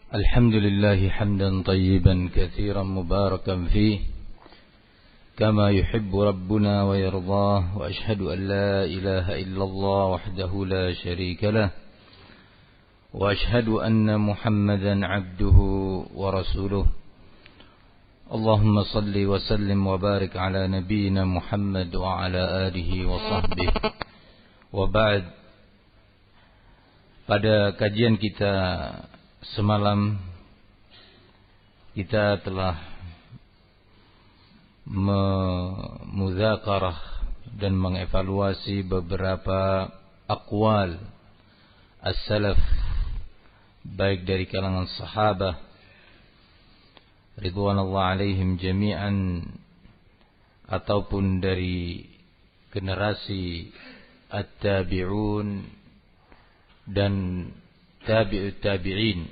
الحمد لله حمدا طيبا كثيرا مباركا فيه كما يحب ربنا ويرضاه، وأشهد أن لا إله إلا الله وحده لا شريك له، وأشهد أن محمدا عبده ورسوله. اللهم صل وسلم وبارك على نبينا محمد وعلى آله وصحبه. وبعد, pada kajian kita semalam kita telah memudzakarah dan mengevaluasi beberapa aqwal as-salaf, baik dari kalangan sahabah ridwanullah alaihim jami'an ataupun dari generasi at-tabi'un dan tabi'ut tabi'in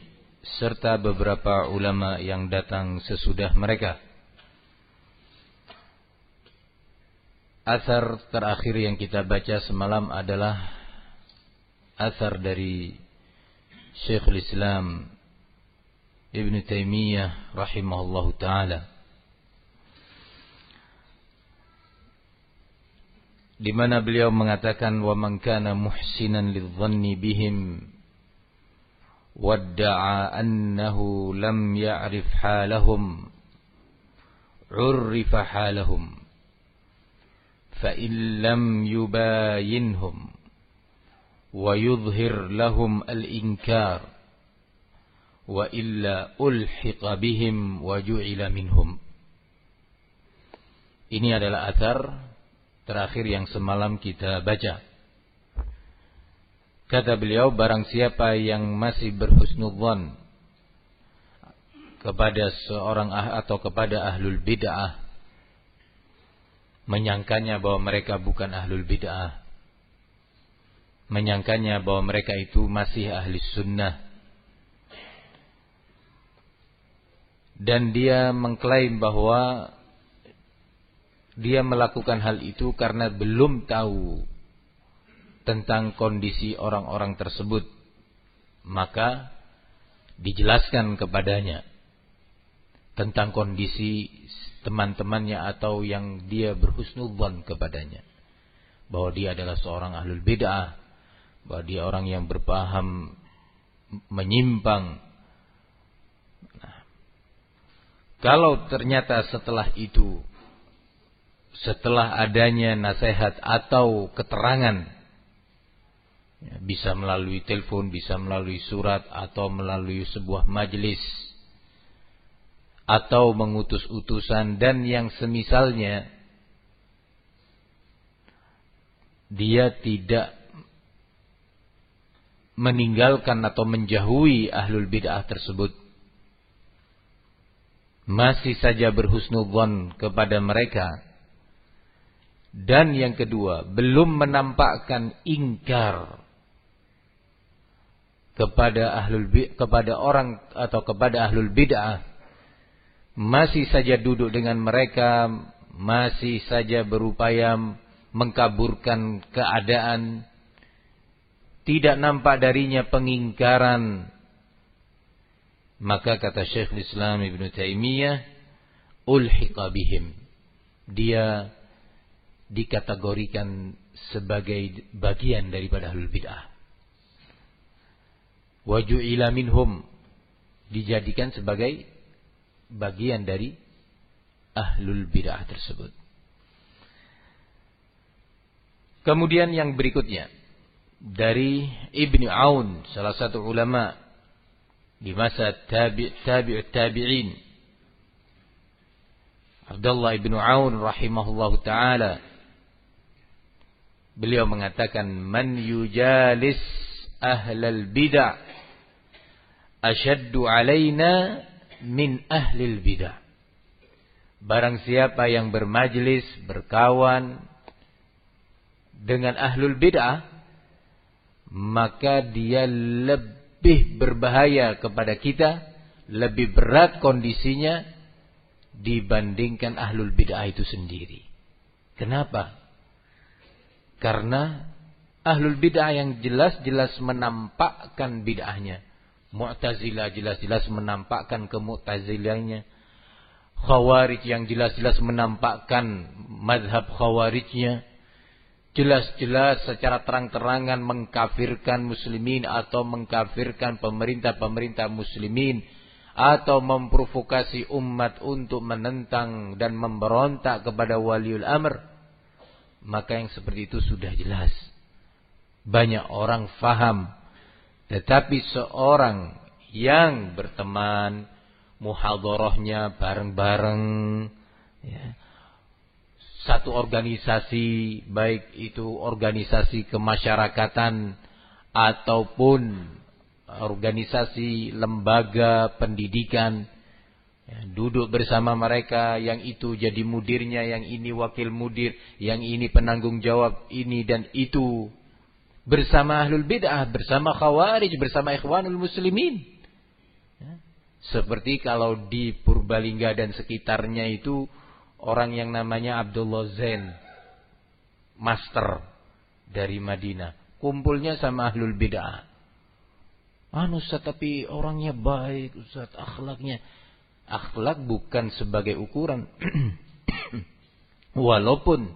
serta beberapa ulama yang datang sesudah mereka. Athar terakhir yang kita baca semalam adalah athar dari Syekhul Islam Ibn Taimiyah rahimahullahu ta'ala, di mana beliau mengatakan, wa man kana muhsinan lidh-dhanni bihim wadda'a annahu lam ya'rif halahum urrifa halahum fa in lam yubayinhum wa yudhhir lahum al-inkar wa illa ulhiqa bihim wa ju'ila minhum. Ini adalah athar terakhir yang semalam kita baca. Kata beliau, barang siapa yang masih berhusnudzan kepada seorang atau kepada ahlul bid'ah, menyangkanya bahwa mereka bukan ahlul bid'ah, menyangkanya bahwa mereka itu masih ahli sunnah, dan dia mengklaim bahwa dia melakukan hal itu karena belum tahu tentang kondisi orang-orang tersebut, maka dijelaskan kepadanya tentang kondisi teman-temannya atau yang dia berhusnudzan kepadanya, bahwa dia adalah seorang ahlul bid'ah, bahwa dia orang yang berpaham menyimpang. Nah, kalau ternyata setelah itu, setelah adanya nasihat atau keterangan, bisa melalui telepon, bisa melalui surat, atau melalui sebuah majelis, atau mengutus utusan dan yang semisalnya, dia tidak meninggalkan atau menjauhi ahlul bid'ah tersebut, masih saja berhusnudzan kepada mereka, dan yang kedua, belum menampakkan ingkar kepada orang atau kepada ahlul bid'ah, masih saja duduk dengan mereka, masih saja berupaya mengkaburkan keadaan, tidak nampak darinya pengingkaran, maka kata Syekhul Islam Ibn Taimiyah, ulhiqa bihim, dia dikategorikan sebagai bagian daripada ahlul bid'ah. Wa ju'ila minhum, dijadikan sebagai bagian dari ahlul bid'ah tersebut. Kemudian yang berikutnya dari Ibnu Aun, salah satu ulama di masa tabi'ut tabi'in, Abdullah ibn Aun rahimahullahu ta'ala, beliau mengatakan, man yujalis ahlal bid'ah asyaddu alaina min ahlil bid'ah. Barang siapa yang bermajlis, berkawan dengan ahlul bid'ah, maka dia lebih berbahaya kepada kita, lebih berat kondisinya dibandingkan ahlul bid'ah itu sendiri. Kenapa? Karena ahlul bid'ah yang jelas-jelas menampakkan bid'ahnya, Mu'tazilah jelas-jelas menampakkan kemu'tazilahnya. Khawarij yang jelas-jelas menampakkan mazhab khawarijnya. Jelas-jelas secara terang-terangan mengkafirkan muslimin atau mengkafirkan pemerintah-pemerintah muslimin. Atau memprovokasi umat untuk menentang dan memberontak kepada waliul amr. Maka yang seperti itu sudah jelas. Banyak orang faham. Tetapi seorang yang berteman, muhadharahnya bareng-bareng, ya, satu organisasi, baik itu organisasi kemasyarakatan ataupun organisasi lembaga pendidikan, ya, duduk bersama mereka, yang itu jadi mudirnya, yang ini wakil mudir, yang ini penanggung jawab ini dan itu, bersama ahlul bid'ah, bersama khawarij, bersama ikhwanul muslimin. Ya. Seperti kalau di Purbalingga dan sekitarnya itu orang yang namanya Abdullah Zain, master dari Madinah, kumpulnya sama ahlul bid'ah. Ustaz, tapi orangnya baik, Ustaz, akhlaknya. Akhlak bukan sebagai ukuran. Walaupun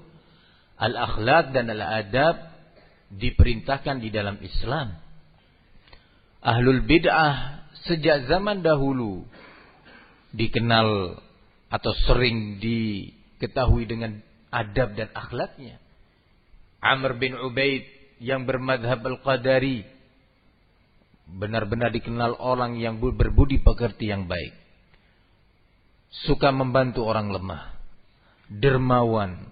al-akhlak dan al-adab diperintahkan di dalam Islam. Ahlul bid'ah sejak zaman dahulu dikenal atau sering diketahui dengan adab dan akhlaknya. Amr bin Ubaid yang bermadhab al-Qadari benar-benar dikenal orang yang berbudi pekerti yang baik. Suka membantu orang lemah, dermawan,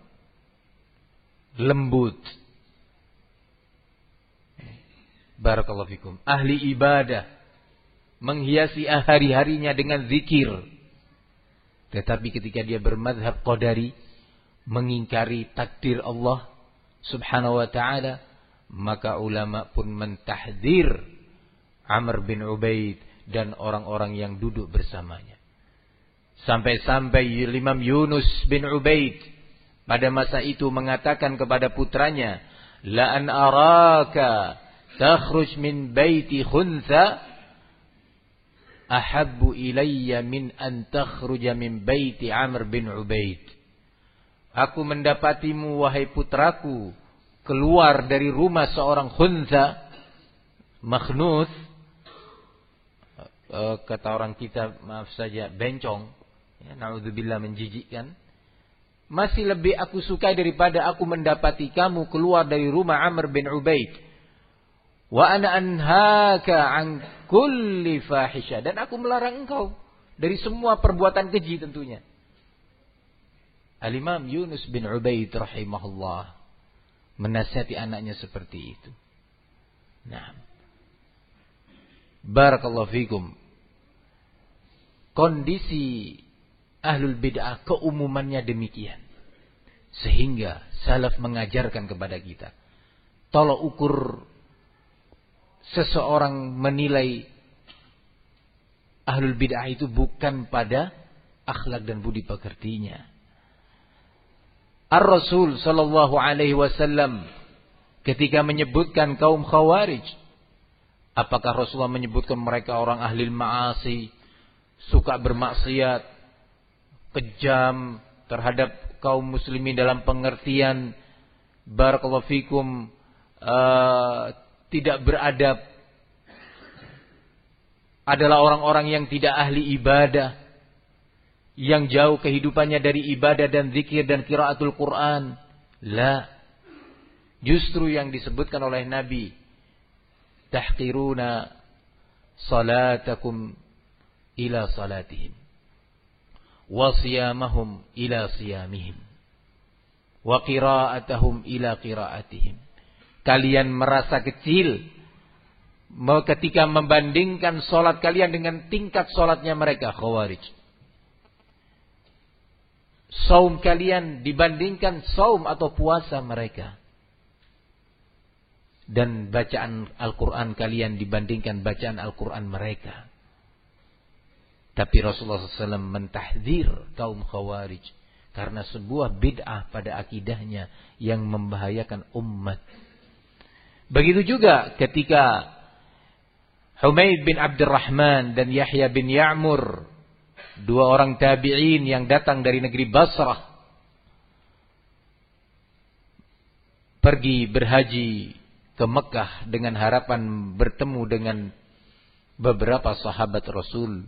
lembut. Barakallahu fikum. Ahli ibadah, menghiasi hari-harinya dengan zikir. Tetapi ketika dia bermadhab qadari, mengingkari takdir Allah subhanahu wa ta'ala, maka ulama pun mentahdzir Amr bin Ubaid dan orang-orang yang duduk bersamanya. Sampai-sampai Imam Yunus bin Ubaid pada masa itu mengatakan kepada putranya, la an araka takhruj min baiti khuntha ahabbu ilayya min an takhruja min baiti Amr bin Ubaid. Aku mendapatimu wahai putraku keluar dari rumah seorang khuntha, makhnuth, kata orang kita maaf saja bencong, ya, naudzubillah, menjijikkan. Masih lebih aku sukai daripada aku mendapati kamu keluar dari rumah Amr bin Ubaid. Wa ana anhaka an kulli fahisha, dan aku melarang engkau dari semua perbuatan keji tentunya. Al-Imam Yunus bin Ubaid rahimahullah menasihati anaknya seperti itu. Nah, barakallahu fikum. Kondisi ahlul bid'ah keumumannya demikian. Sehingga salaf mengajarkan kepada kita, tolak ukur seseorang menilai ahlul bid'ah itu bukan pada akhlak dan budi pekertinya. Ar-Rasul sallallahu alaihi wasallam ketika menyebutkan kaum khawarij, apakah Rasulullah menyebutkan mereka orang ahli ma'asi, suka bermaksiat, kejam terhadap kaum muslimin dalam pengertian barakallahu fikum tidak beradab, adalah orang-orang yang tidak ahli ibadah, yang jauh kehidupannya dari ibadah dan zikir dan qiraatul Quran? La. Justru yang disebutkan oleh Nabi, tahqiruna salatakum ila salatihim wa siyamahum ila siyamihim wa qiraatahum ila qiraatihim. Kalian merasa kecil ketika membandingkan solat kalian dengan tingkat solatnya mereka, khawarij. Saum kalian dibandingkan saum atau puasa mereka. Dan bacaan Al-Quran kalian dibandingkan bacaan Al-Quran mereka. Tapi Rasulullah SAW mentahdzir kaum khawarij karena sebuah bid'ah pada akidahnya yang membahayakan umat. Begitu juga ketika Humaid bin Abdurrahman dan Yahya bin Ya'mur, dua orang tabi'in yang datang dari negeri Basrah, pergi berhaji ke Mekah dengan harapan bertemu dengan beberapa sahabat Rasul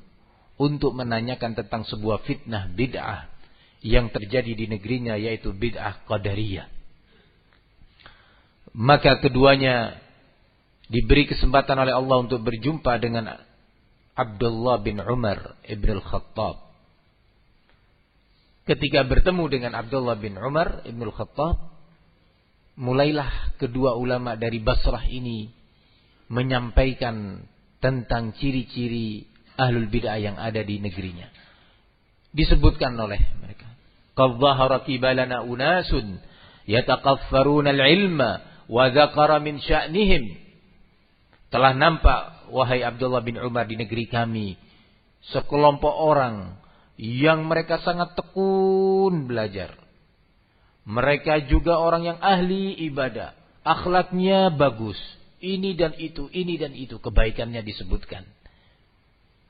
untuk menanyakan tentang sebuah fitnah bid'ah yang terjadi di negerinya, yaitu bid'ah Qadariyah. Maka keduanya diberi kesempatan oleh Allah untuk berjumpa dengan Abdullah bin Umar ibn al-Khattab. Ketika bertemu dengan Abdullah bin Umar ibn al-Khattab, mulailah kedua ulama dari Basrah ini menyampaikan tentang ciri-ciri ahlul bid'ah yang ada di negerinya. Disebutkan oleh mereka, qad dhahara qibalana unasun yataqaffaruna al-ilma wa dzakara min sya'nihim. Telah nampak, wahai Abdullah bin Umar, di negeri kami sekelompok orang yang mereka sangat tekun belajar. Mereka juga orang yang ahli ibadah, akhlaknya bagus. Ini dan itu kebaikannya disebutkan.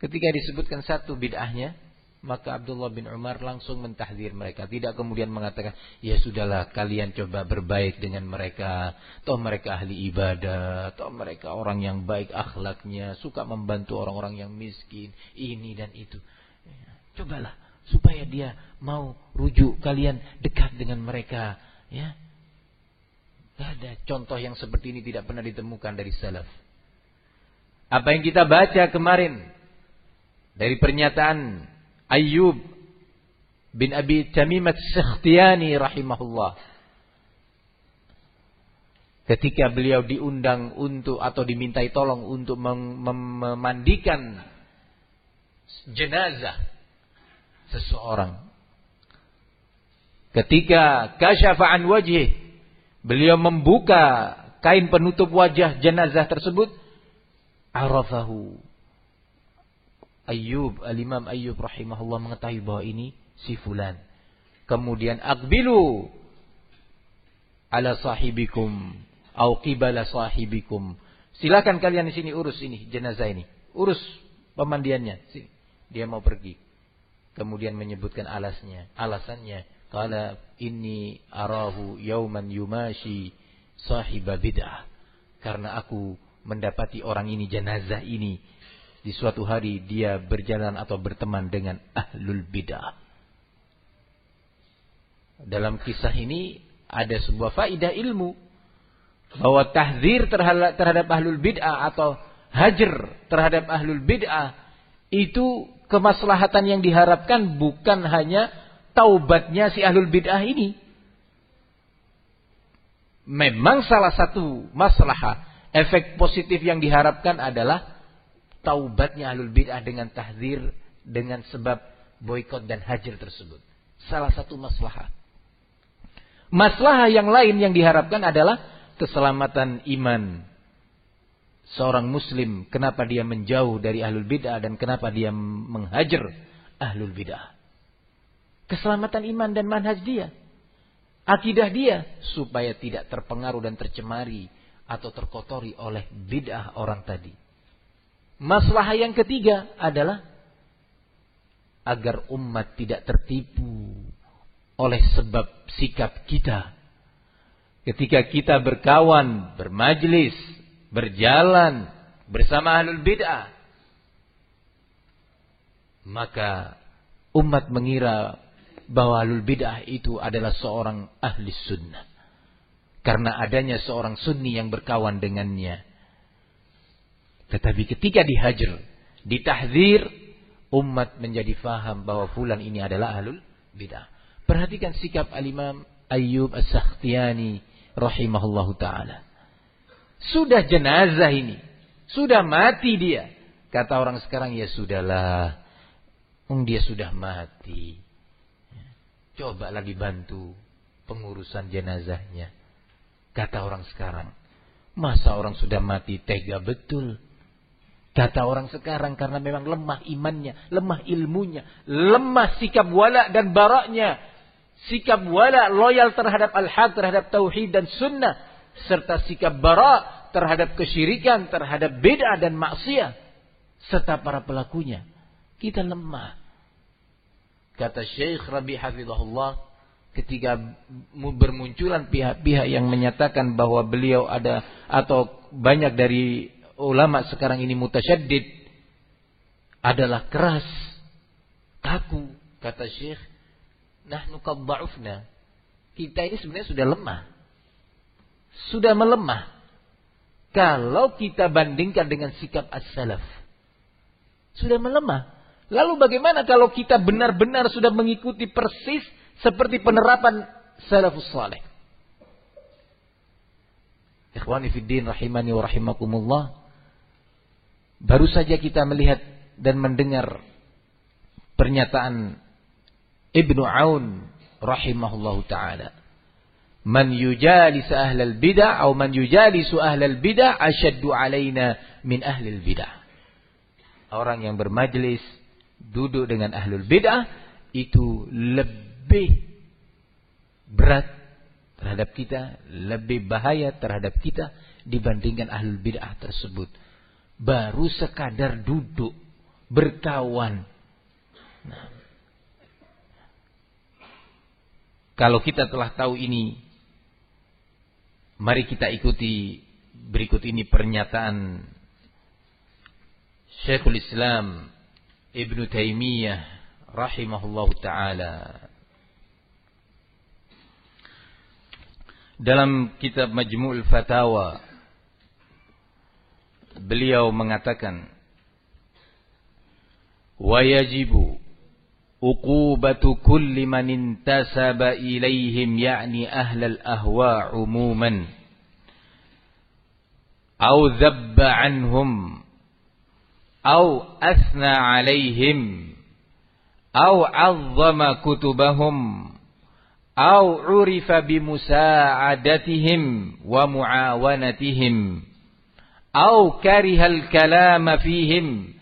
Ketika disebutkan satu bid'ahnya, maka Abdullah bin Umar langsung mentahdzir mereka. Tidak kemudian mengatakan, ya sudahlah kalian coba berbaik dengan mereka. Toh mereka ahli ibadah, toh mereka orang yang baik akhlaknya, suka membantu orang-orang yang miskin, ini dan itu. Cobalah supaya dia mau rujuk, kalian dekat dengan mereka. Ya, gak ada contoh yang seperti ini, tidak pernah ditemukan dari salaf. Apa yang kita baca kemarin dari pernyataan Ayyub bin Abi Tamimat Sakhtiyani rahimahullah, ketika beliau diundang untuk atau dimintai tolong untuk memandikan jenazah seseorang. Ketika kasyafa an wajih, beliau membuka kain penutup wajah jenazah tersebut, arafahu. Al-Imam Ayyub rahimahullah mengetahui bahwa ini si fulan. Kemudian aqbilu ala sahibikum au qibala sahibikum. Silakan kalian di sini urus ini jenazah ini. Urus pemandiannya. Dia mau pergi. Kemudian menyebutkan alasannya. Qala inni arahu yauman yumashi sahiba bid'ah. Karena aku mendapati orang ini, jenazah ini, di suatu hari dia berjalan atau berteman dengan ahlul bid'ah. Dalam kisah ini ada sebuah faedah ilmu, bahwa tahdzir terhadap ahlul bid'ah atau hajar terhadap ahlul bid'ah itu kemaslahatan yang diharapkan bukan hanya taubatnya si ahlul bid'ah ini. Memang salah satu maslahah, efek positif yang diharapkan adalah taubatnya ahlul bid'ah dengan tahdzir, dengan sebab boikot dan hajar tersebut. Salah satu maslahah. Maslahah yang lain yang diharapkan adalah keselamatan iman seorang muslim. Kenapa dia menjauh dari ahlul bid'ah dan kenapa dia menghajar ahlul bid'ah? Keselamatan iman dan manhaj dia, akidah dia, supaya tidak terpengaruh dan tercemari atau terkotori oleh bid'ah orang tadi. Maslahah yang ketiga adalah agar umat tidak tertipu oleh sebab sikap kita. Ketika kita berkawan, bermajlis, berjalan bersama ahlul bid'ah, maka umat mengira bahwa ahlul bid'ah itu adalah seorang ahli sunnah, karena adanya seorang sunni yang berkawan dengannya. Tetapi ketika dihajar, ditahdzir, umat menjadi faham bahwa fulan ini adalah ahlul bid'ah. Perhatikan sikap al-Imam Ayyub As-Sakhtiyani rahimahullahu ta'ala. Sudah jenazah ini, sudah mati dia. Kata orang sekarang, ya sudahlah, dia sudah mati, cobalah dibantu pengurusan jenazahnya. Kata orang sekarang, masa orang sudah mati tega betul? Kata orang sekarang, karena memang lemah imannya, lemah ilmunya, lemah sikap wala dan baraknya, sikap wala loyal terhadap al-haq, terhadap tauhid dan sunnah, serta sikap bara terhadap kesyirikan, terhadap bid'ah dan maksiat, serta para pelakunya. Kita lemah. Kata Syekh Rabi hafizahullah, ketika bermunculan pihak-pihak yang menyatakan bahwa beliau ada, atau banyak dari ulama sekarang ini mutasyaddid, adalah keras, kaku. Kata Syekh, nahnu qad dha'ufna. Kita ini sebenarnya sudah lemah. Sudah melemah. Kalau kita bandingkan dengan sikap as-salaf. Sudah melemah. Lalu bagaimana kalau kita benar-benar sudah mengikuti persis seperti penerapan salafus saleh? Ikhwani fiddin rahimani wa rahimakumullah. Baru saja kita melihat dan mendengar pernyataan Ibnu Aun rahimahullahu ta'ala. Man yujalis ahlal bid'ah atau man yujalisu ahlal bid'ah asyaddu alaina min ahlil bid'ah. Orang yang bermajlis duduk dengan ahlul bid'ah itu lebih berat terhadap kita, lebih bahaya terhadap kita dibandingkan ahlul bid'ah tersebut. Baru sekadar duduk berkawan. Nah, kalau kita telah tahu ini, mari kita ikuti berikut ini pernyataan Syekhul Islam Ibnu Taimiyah rahimahullahu ta'ala. Dalam kitab Majmu'ul Fatawa, beliau mengatakan, wa yajibu uqubatu kulli man intasaba ilaihim ya'ni ahlal ahwa' umuman au dhabba anhum au athna alaihim au 'azzama kutubahum au 'urifa bimusa'adatihim wa mu'awanatihim au karihal kalama fihim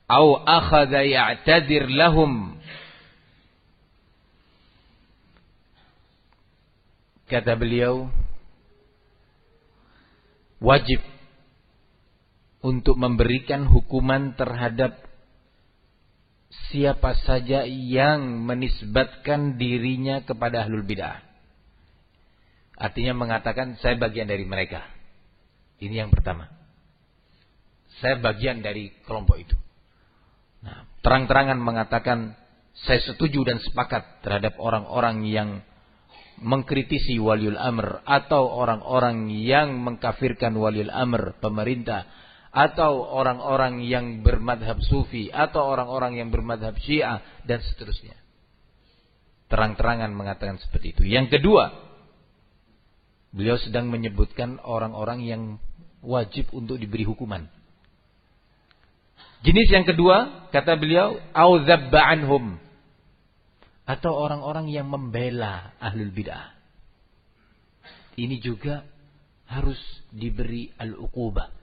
au akhadha ya'tadir lahum. Kata beliau, wajib untuk memberikan hukuman terhadap siapa saja yang menisbatkan dirinya kepada ahlul bid'ah. Artinya mengatakan saya bagian dari mereka. Ini yang pertama. Saya bagian dari kelompok itu. Nah, terang-terangan mengatakan saya setuju dan sepakat terhadap orang-orang yang mengkritisi waliul amr, atau orang-orang yang mengkafirkan waliul amr, pemerintah, atau orang-orang yang bermadhab sufi, atau orang-orang yang bermadhab syiah, dan seterusnya. Terang-terangan mengatakan seperti itu. Yang kedua, beliau sedang menyebutkan orang-orang yang wajib untuk diberi hukuman. Jenis yang kedua, kata beliau, au dzabba anhum, atau orang-orang yang membela ahlul bid'ah. Ini juga harus diberi al-uqubah.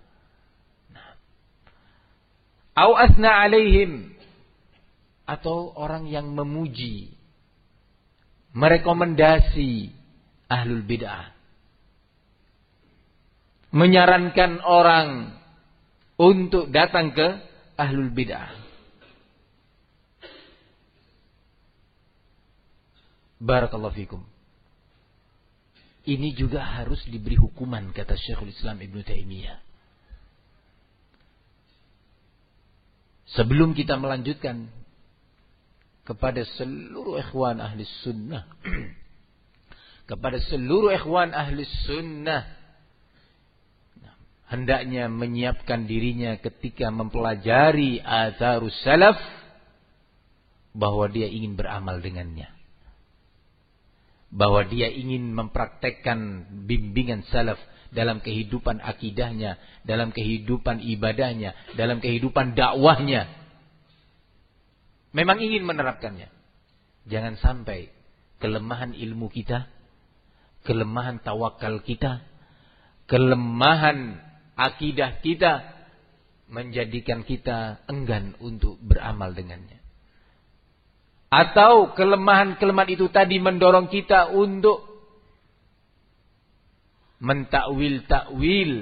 Au asna alaihim, atau orang yang memuji, merekomendasi ahlul bid'ah, menyarankan orang untuk datang ke ahlul bid'ah. Barakallahu fikum. Ini juga harus diberi hukuman, kata Syekhul Islam Ibnu Taimiyah. Sebelum kita melanjutkan kepada seluruh ikhwan ahli sunnah, kepada seluruh ikhwan ahli sunnah, hendaknya menyiapkan dirinya ketika mempelajari atharus salaf, bahwa dia ingin beramal dengannya, bahwa dia ingin mempraktekkan bimbingan salaf dalam kehidupan akidahnya, dalam kehidupan ibadahnya, dalam kehidupan dakwahnya. Memang ingin menerapkannya. Jangan sampai kelemahan ilmu kita, kelemahan tawakal kita, kelemahan akidah kita menjadikan kita enggan untuk beramal dengannya. Atau kelemahan-kelemahan itu tadi mendorong kita untuk mentakwil-takwil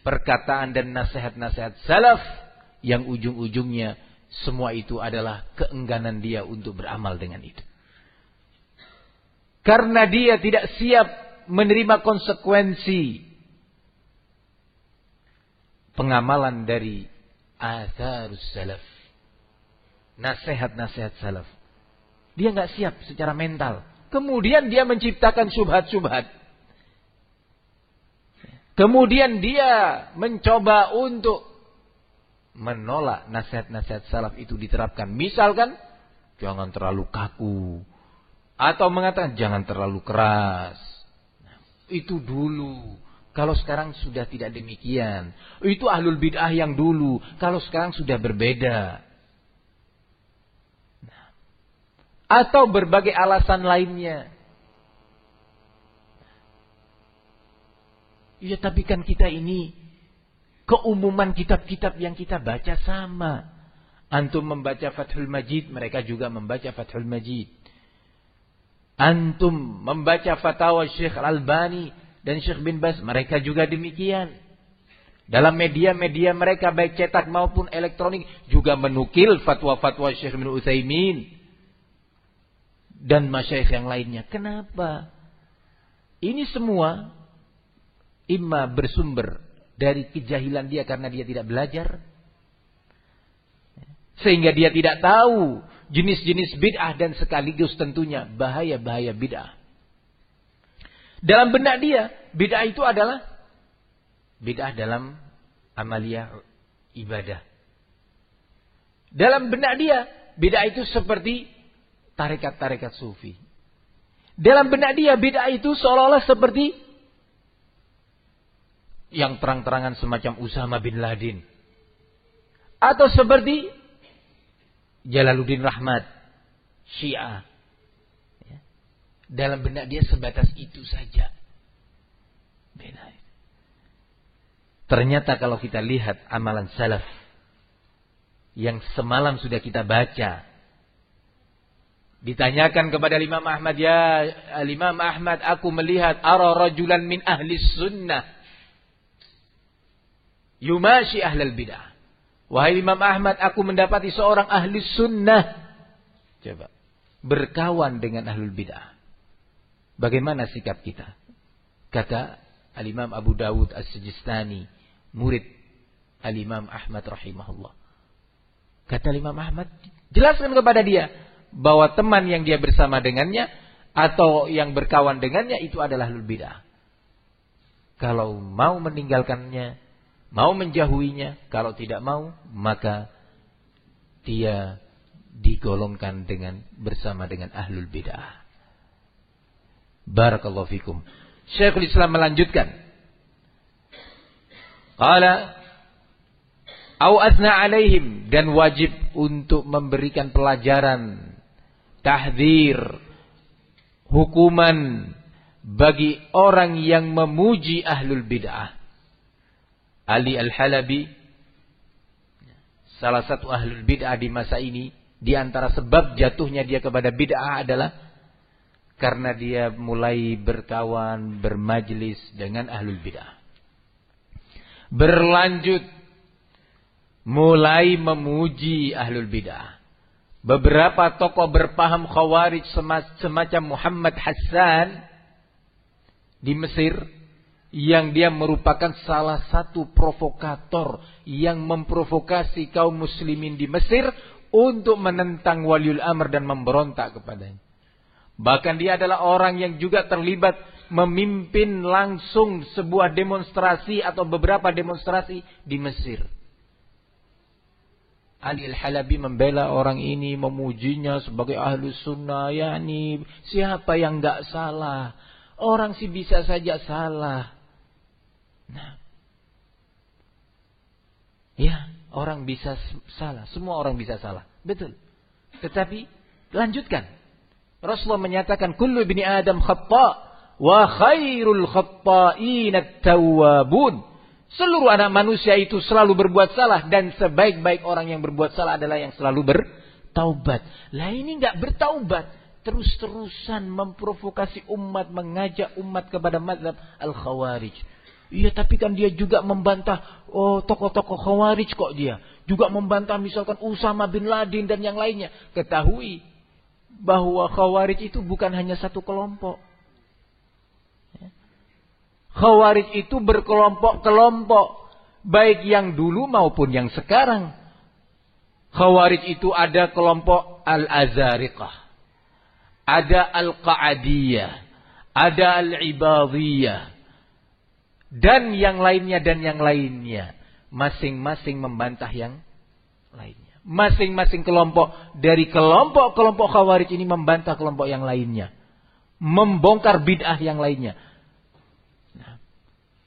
perkataan dan nasihat-nasihat salaf yang ujung-ujungnya semua itu adalah keengganan dia untuk beramal dengan itu. Karena dia tidak siap menerima konsekuensi pengamalan dari atharus salaf, nasihat-nasihat salaf. Dia nggak siap secara mental. Kemudian dia menciptakan syubhat-syubhat. Kemudian dia mencoba untuk menolak nasihat-nasihat salaf itu diterapkan. Misalkan, jangan terlalu kaku. Atau mengatakan, jangan terlalu keras. Nah, itu dulu. Kalau sekarang sudah tidak demikian. Itu ahlul bid'ah yang dulu. Kalau sekarang sudah berbeda. Nah, atau berbagai alasan lainnya. Ya tapi kan kita ini keumuman kitab-kitab yang kita baca sama. Antum membaca Fathul Majid, mereka juga membaca Fathul Majid. Antum membaca fatwa Syekh Al-Albani dan Syekh bin Baz, mereka juga demikian. Dalam media-media mereka baik cetak maupun elektronik juga menukil fatwa-fatwa Syekh bin Utsaimin dan masyayikh yang lainnya. Kenapa? Ini semua imma bersumber dari kejahilan dia karena dia tidak belajar. Sehingga dia tidak tahu jenis-jenis bid'ah dan sekaligus tentunya bahaya-bahaya bid'ah. Dalam benak dia, bid'ah itu adalah bid'ah dalam amaliyah ibadah. Dalam benak dia, bid'ah itu seperti tarekat-tarekat sufi. Dalam benak dia, bid'ah itu seolah-olah seperti yang terang-terangan semacam Usama bin Laden. Atau seperti Jalaluddin Rahmat, Syiah. Dalam benak dia sebatas itu saja. Beda. Ternyata kalau kita lihat amalan salaf yang semalam sudah kita baca. Ditanyakan kepada Imam Ahmad, ya Imam Ahmad, aku melihat ara rajulan min ahli sunnah yumashi ahlal bid'ah. Wahai Imam Ahmad, aku mendapati seorang ahli sunnah. Coba. Berkawan dengan ahlul bid'ah. Bagaimana sikap kita? Kata Al-Imam Abu Dawud As-Sijistani, murid Al-Imam Ahmad rahimahullah. Kata Imam Ahmad, jelaskan kepada dia bahwa teman yang dia bersama dengannya atau yang berkawan dengannya itu adalah ahlul bid'ah. Kalau mau meninggalkannya, mau menjauhinya, kalau tidak mau, maka dia digolongkan bersama dengan ahlul bid'ah. Barakallahu fikum. Syekhul Islam melanjutkan. Qala au asna alaihim, dan wajib untuk memberikan pelajaran, tahdzir, hukuman bagi orang yang memuji ahlul bid'ah. Ali Al-Halabi, salah satu ahlul bid'ah di masa ini, di antara sebab jatuhnya dia kepada bid'ah adalah karena dia mulai berkawan, bermajlis dengan ahlul bid'ah. Berlanjut, mulai memuji ahlul bid'ah. Beberapa tokoh berpaham khawarij semacam Muhammad Hassan di Mesir, yang dia merupakan salah satu provokator yang memprovokasi kaum muslimin di Mesir untuk menentang waliul amr dan memberontak kepadanya. Bahkan dia adalah orang yang juga terlibat memimpin langsung sebuah demonstrasi atau beberapa demonstrasi di Mesir. Ali Al-Halabi membela orang ini, memujinya sebagai ahlu sunnah. Yani siapa yang gak salah? Orang sih bisa saja salah. Nah, ya, orang bisa salah. Semua orang bisa salah. Betul. Tetapi, lanjutkan. Rasulullah menyatakan, kullu bini Adam khata' wa khairul khatta'in at-tawwabun. Seluruh anak manusia itu selalu berbuat salah. Dan sebaik-baik orang yang berbuat salah adalah yang selalu bertaubat. Lah ini enggak bertaubat. terus-terusan memprovokasi umat, mengajak umat kepada mazhab al-Khawarij. Iya, tapi kan dia juga membantah tokoh-tokoh Khawarij kok dia. Juga membantah misalkan Usama bin Laden dan yang lainnya. Ketahui bahwa Khawarij itu bukan hanya satu kelompok. Khawarij itu berkelompok-kelompok, baik yang dulu maupun yang sekarang. Khawarij itu ada kelompok Al-Azariqah, ada Al-Qa'adiyah, ada Al-Ibadiyah, dan yang lainnya. Masing-masing membantah yang lainnya. Masing-masing kelompok dari kelompok-kelompok Khawarij ini membantah kelompok yang lainnya. Membongkar bid'ah yang lainnya. Nah,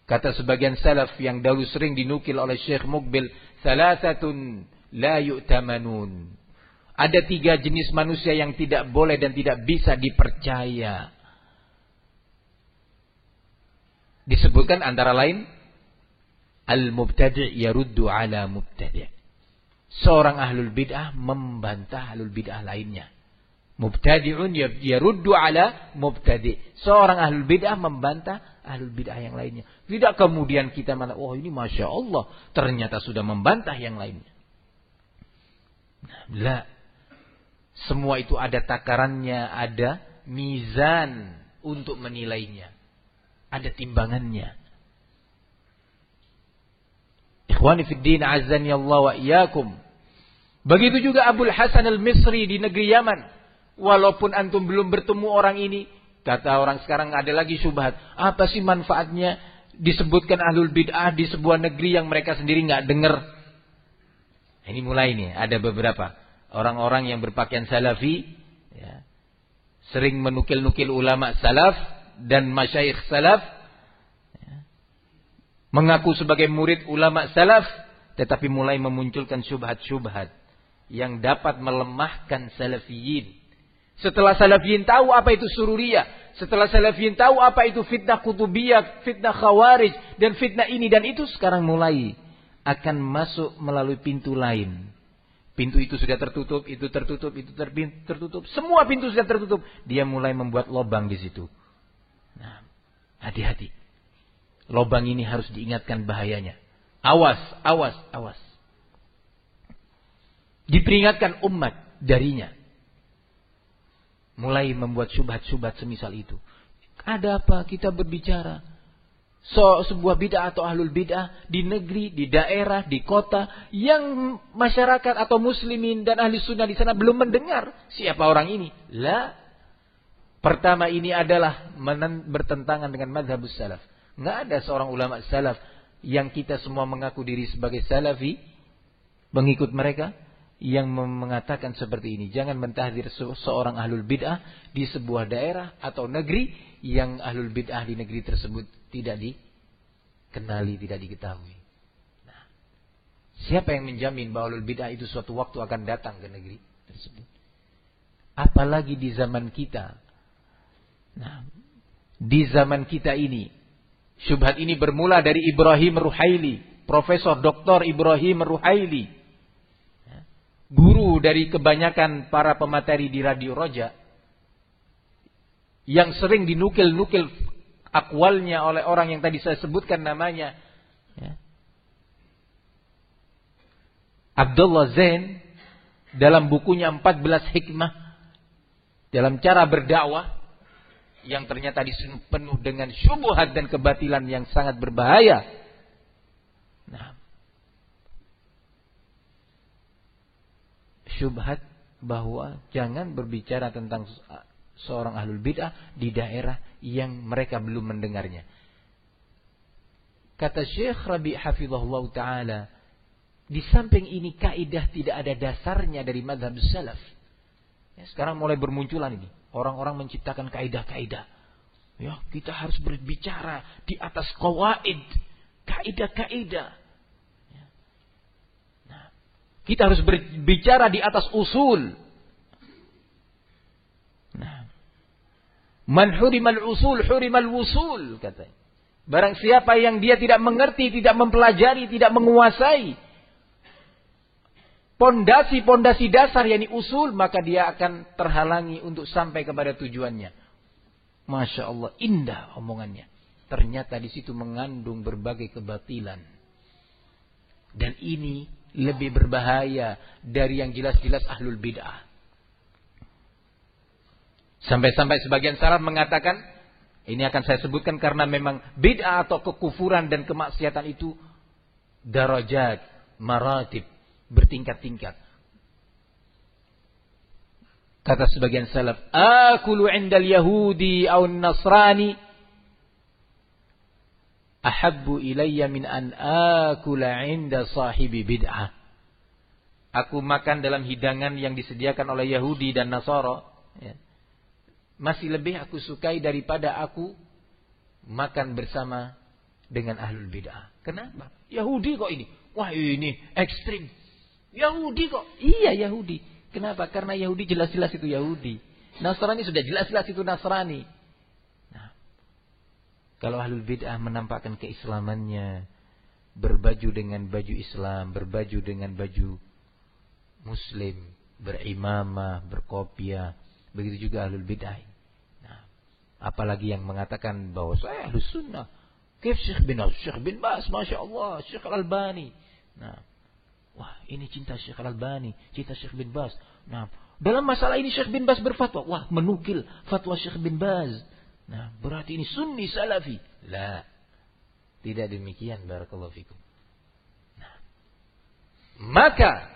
kata sebagian salaf yang dahulu sering dinukil oleh Syekh Muqbil, salasatun la yu'tamanun. Ada 3 jenis manusia yang tidak boleh dan tidak bisa dipercaya. Disebutkan antara lain al-mubtadi' yaruddu ala mubtadi'. Seorang ahlul bid'ah membantah ahlul bid'ah lainnya. Mubtadi'un yaruddu ala mubtadi'. Seorang ahlul bid'ah membantah ahlul bid'ah yang lainnya. Tidak kemudian kita mana, ini Masya Allah, ternyata sudah membantah yang lainnya. La. Semua itu ada takarannya, ada mizan untuk menilainya. Ada timbangannya. Ikhwani fid din, azani Allah wa iyyakum. Begitu juga Abul Hasan al-Misri di negeri Yaman. Walaupun antum belum bertemu orang ini, kata orang sekarang ada lagi syubhat. Apa sih manfaatnya disebutkan ahlul bid'ah di sebuah negeri yang mereka sendiri nggak dengar? Ini mulai nih, ada beberapa orang-orang yang berpakaian salafi, ya, sering menukil-nukil ulama salaf dan masyayikh salaf, ya, mengaku sebagai murid ulama salaf, tetapi mulai memunculkan syubhat-syubhat yang dapat melemahkan salafiyin. Setelah salafiyin tahu apa itu sururiyah, setelah salafiyin tahu apa itu fitnah kutubiyah, fitnah khawarij, dan fitnah ini dan itu, sekarang mulai akan masuk melalui pintu lain. Pintu itu sudah tertutup, itu tertutup, itu tertutup. Semua pintu sudah tertutup. Dia mulai membuat lubang di situ. Nah, hati-hati. Lubang ini harus diingatkan bahayanya. Awas, awas, awas. Diperingatkan umat darinya. Mulai membuat syubhat-syubhat semisal itu. Ada apa kita berbicara? Sebuah bid'ah atau ahlul bid'ah di negeri, di daerah, di kota yang masyarakat atau muslimin dan ahli sunnah di sana belum mendengar siapa orang ini. La. Pertama, ini adalah bertentangan dengan mazhabus salaf. Nggak ada seorang ulama salaf yang kita semua mengaku diri sebagai salafi, pengikut mereka, yang mengatakan seperti ini. Jangan mentahdir seorang ahlul bid'ah di sebuah daerah atau negeri yang ahlul bid'ah di negeri tersebut tidak dikenali, tidak diketahui. Nah, siapa yang menjamin bahwa ahlul bid'ah itu suatu waktu akan datang ke negeri tersebut? Apalagi di zaman kita. Nah, di zaman kita ini, syubhat ini bermula dari Ibrahim Ruhaili, Profesor Dr. Ibrahim Ruhaili, guru dari kebanyakan para pemateri di Radio Roja, yang sering dinukil-nukil akwalnya oleh orang yang tadi saya sebutkan namanya, ya, Abdullah Zain, dalam bukunya 14 hikmah dalam cara berdakwah, yang ternyata penuh dengan syubhat dan kebatilan yang sangat berbahaya. Nah, syubhat bahwa jangan berbicara tentang seorang ahlul bid'ah di daerah yang mereka belum mendengarnya. Kata Syekh Rabi' hafizahullah ta'ala, di samping ini kaidah tidak ada dasarnya dari mazhab salaf. Ya, sekarang mulai bermunculan ini. Orang-orang menciptakan kaidah-kaidah. Ya, kita harus berbicara di atas qawaid, kaidah-kaidah. Ya. Nah, kita harus berbicara di atas usul. Nah, man hurimal usul hurimal wusul, katanya. Barang siapa yang dia tidak mengerti, tidak mempelajari, tidak menguasai pondasi-pondasi dasar, yakni usul, maka dia akan terhalangi untuk sampai kepada tujuannya. Masya Allah, indah omongannya. Ternyata di situ mengandung berbagai kebatilan. Dan ini lebih berbahaya dari yang jelas-jelas ahlul bid'ah. Sampai-sampai sebagian salaf mengatakan, ini akan saya sebutkan karena memang bid'ah atau kekufuran dan kemaksiatan itu darajat, maratib, bertingkat-tingkat. Kata sebagian salaf, akulu indal yahudi aw nasrani ahabbu ilayya min an akula inda sahibi bid'ah. Aku makan dalam hidangan yang disediakan oleh Yahudi dan Nasara, ya, masih lebih aku sukai daripada aku makan bersama dengan ahlul bid'ah. Kenapa? Yahudi kok ini? Wah, ini ekstrim. Yahudi kok? Iya, Yahudi. Kenapa? Karena Yahudi jelas-jelas itu Yahudi. Nasrani sudah jelas-jelas itu Nasrani. Nah, kalau ahlul bid'ah menampakkan keislamannya, berbaju dengan baju Islam, berbaju dengan baju Muslim, berimamah, berkopiah, begitu juga ahlul bid'ah. Nah, apalagi yang mengatakan bahwa saya ahlus sunnah. Kif Syekh bin Bas, Masya Allah, Syekh Al-Albani. Nah, wah, ini cinta Syekh Al-Albani, cinta Syekh bin Bas. Nah, dalam masalah ini Syekh bin Bas berfatwa. Wah, menukil fatwa Syekh bin Bas. Nah, berarti ini sunni salafi. La, tidak demikian, barakallahu fikum. Nah, maka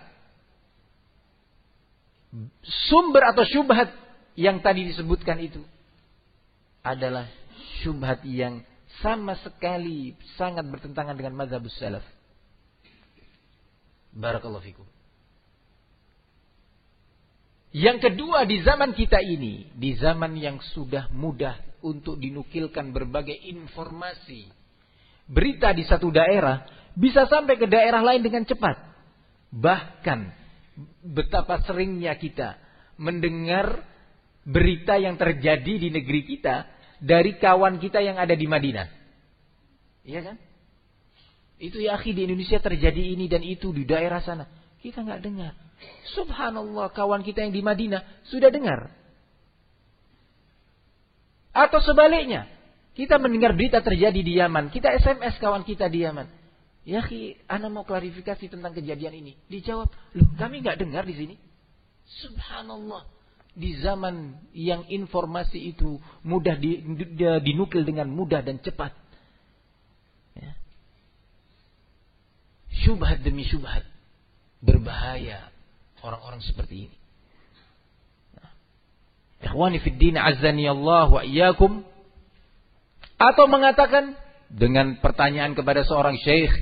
sumber atau syubhat yang tadi disebutkan itu adalah syubhat yang sama sekali sangat bertentangan dengan mazhabus salaf. Barakallahu fikum. Yang kedua, di zaman kita ini, di zaman yang sudah mudah untuk dinukilkan berbagai informasi, berita di satu daerah bisa sampai ke daerah lain dengan cepat. Bahkan betapa seringnya kita mendengar berita yang terjadi di negeri kita dari kawan kita yang ada di Madinah. Iya kan? Itu ya akhi, di Indonesia terjadi ini dan itu di daerah sana. Kita nggak dengar. Subhanallah, kawan kita yang di Madinah sudah dengar. Atau sebaliknya, kita mendengar berita terjadi di Yaman, kita SMS kawan kita di Yaman. Ya akhi, ana mau klarifikasi tentang kejadian ini. Dijawab, loh kami nggak dengar di sini. Subhanallah. Di zaman yang informasi itu mudah dinukil dengan mudah dan cepat. Ya. Syubhat demi syubhat. Berbahaya orang-orang seperti ini. Ikhwani fid din, azzani Allah wa iyyakum. Atau mengatakan dengan pertanyaan kepada seorang syekh,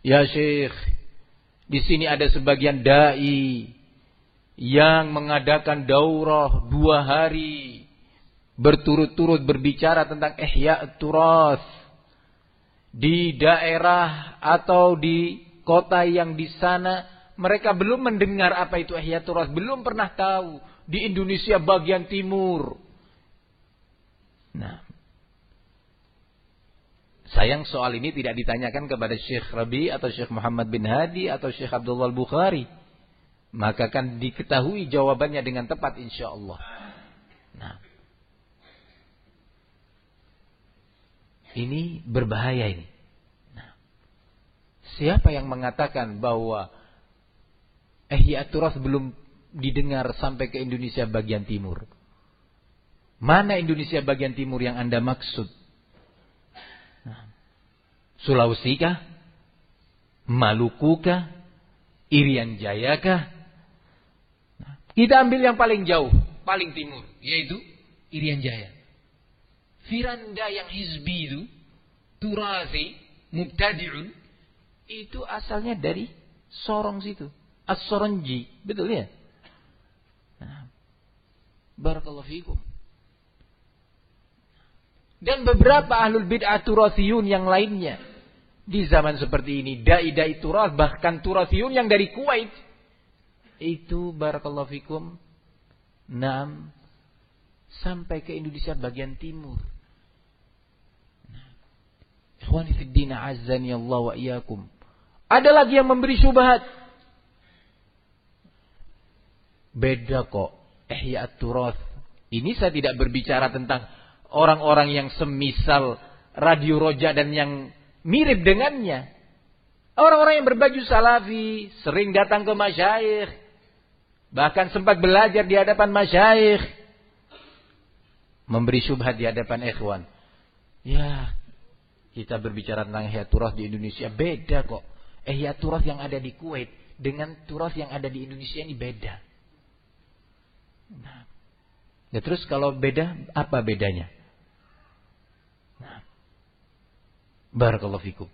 ya syekh, di sini ada sebagian dai yang mengadakan daurah 2 hari berturut-turut berbicara tentang ihya' turas di daerah atau di kota yang di sana mereka belum mendengar apa itu ihya' turas, belum pernah tahu di Indonesia bagian timur. Nah, sayang soal ini tidak ditanyakan kepada Syekh Rabi atau Syekh Muhammad bin Hadi atau Syekh Abdullah Al-Bukhari. Maka akan diketahui jawabannya dengan tepat insyaallah. Nah, ini berbahaya ini. Nah, siapa yang mengatakan bahwa ihya' turas belum didengar sampai ke Indonesia bagian timur? Mana Indonesia bagian timur yang Anda maksud? Nah, Sulawesi kah? Maluku kah? Irian Jaya kah? Kita ambil yang paling jauh, paling timur, yaitu Irian Jaya. Firanda yang hizbi itu, turazi, mubtadi'un, itu asalnya dari Sorong situ. As-Soronji, betul ya? Nah, barakallahu fikum. Dan beberapa ahlul bid'ah turasiyun yang lainnya. Di zaman seperti ini, dai-dai turas, bahkan turasiyun yang dari Kuwait. Itu barakallahu fikum, sampai ke Indonesia bagian timur. Ikhwani fid din, azzani Allah wa iyyakum. Ada lagi yang memberi syubhat. Beda kok. Ihya'at Turath. Ini saya tidak berbicara tentang orang-orang yang semisal Radio Roja dan yang mirip dengannya. Orang-orang yang berbaju salafi, sering datang ke masyayikh. Bahkan sempat belajar di hadapan masyayikh. Memberi syubhat di hadapan ikhwan. Ya, kita berbicara tentang Ihya'at Turath di Indonesia. Beda kok. Ihya'at Turath yang ada di Kuwait dengan Turath yang ada di Indonesia ini beda. Nah, terus kalau beda, apa bedanya? Nah, barakallahu fikum.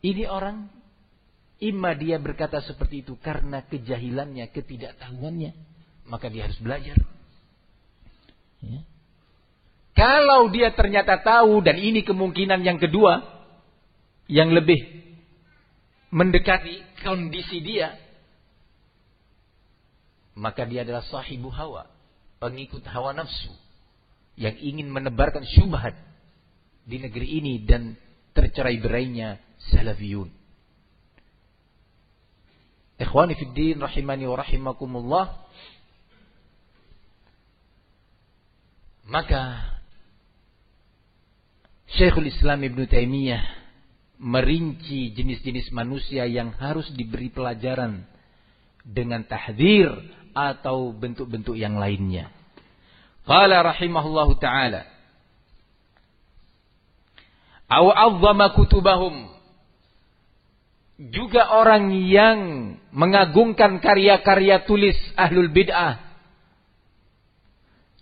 Ini orang, imma dia berkata seperti itu karena kejahilannya, ketidaktahuannya, maka dia harus belajar. Ya. Kalau dia ternyata tahu, dan ini kemungkinan yang kedua, yang lebih mendekati kondisi dia, maka dia adalah sahibu hawa, pengikut hawa nafsu, yang ingin menebarkan syubhat di negeri ini dan tercerai-berainya salafiyun. Ikhwani fid din rahimani wa rahimakumullah. Maka Syekhul Islam Ibnu Taimiyah merinci jenis-jenis manusia yang harus diberi pelajaran dengan tahdzir atau bentuk-bentuk yang lainnya. Qala rahimahullahu taala, aw 'azzama kutubahum, juga orang yang mengagungkan karya-karya tulis ahlul bid'ah,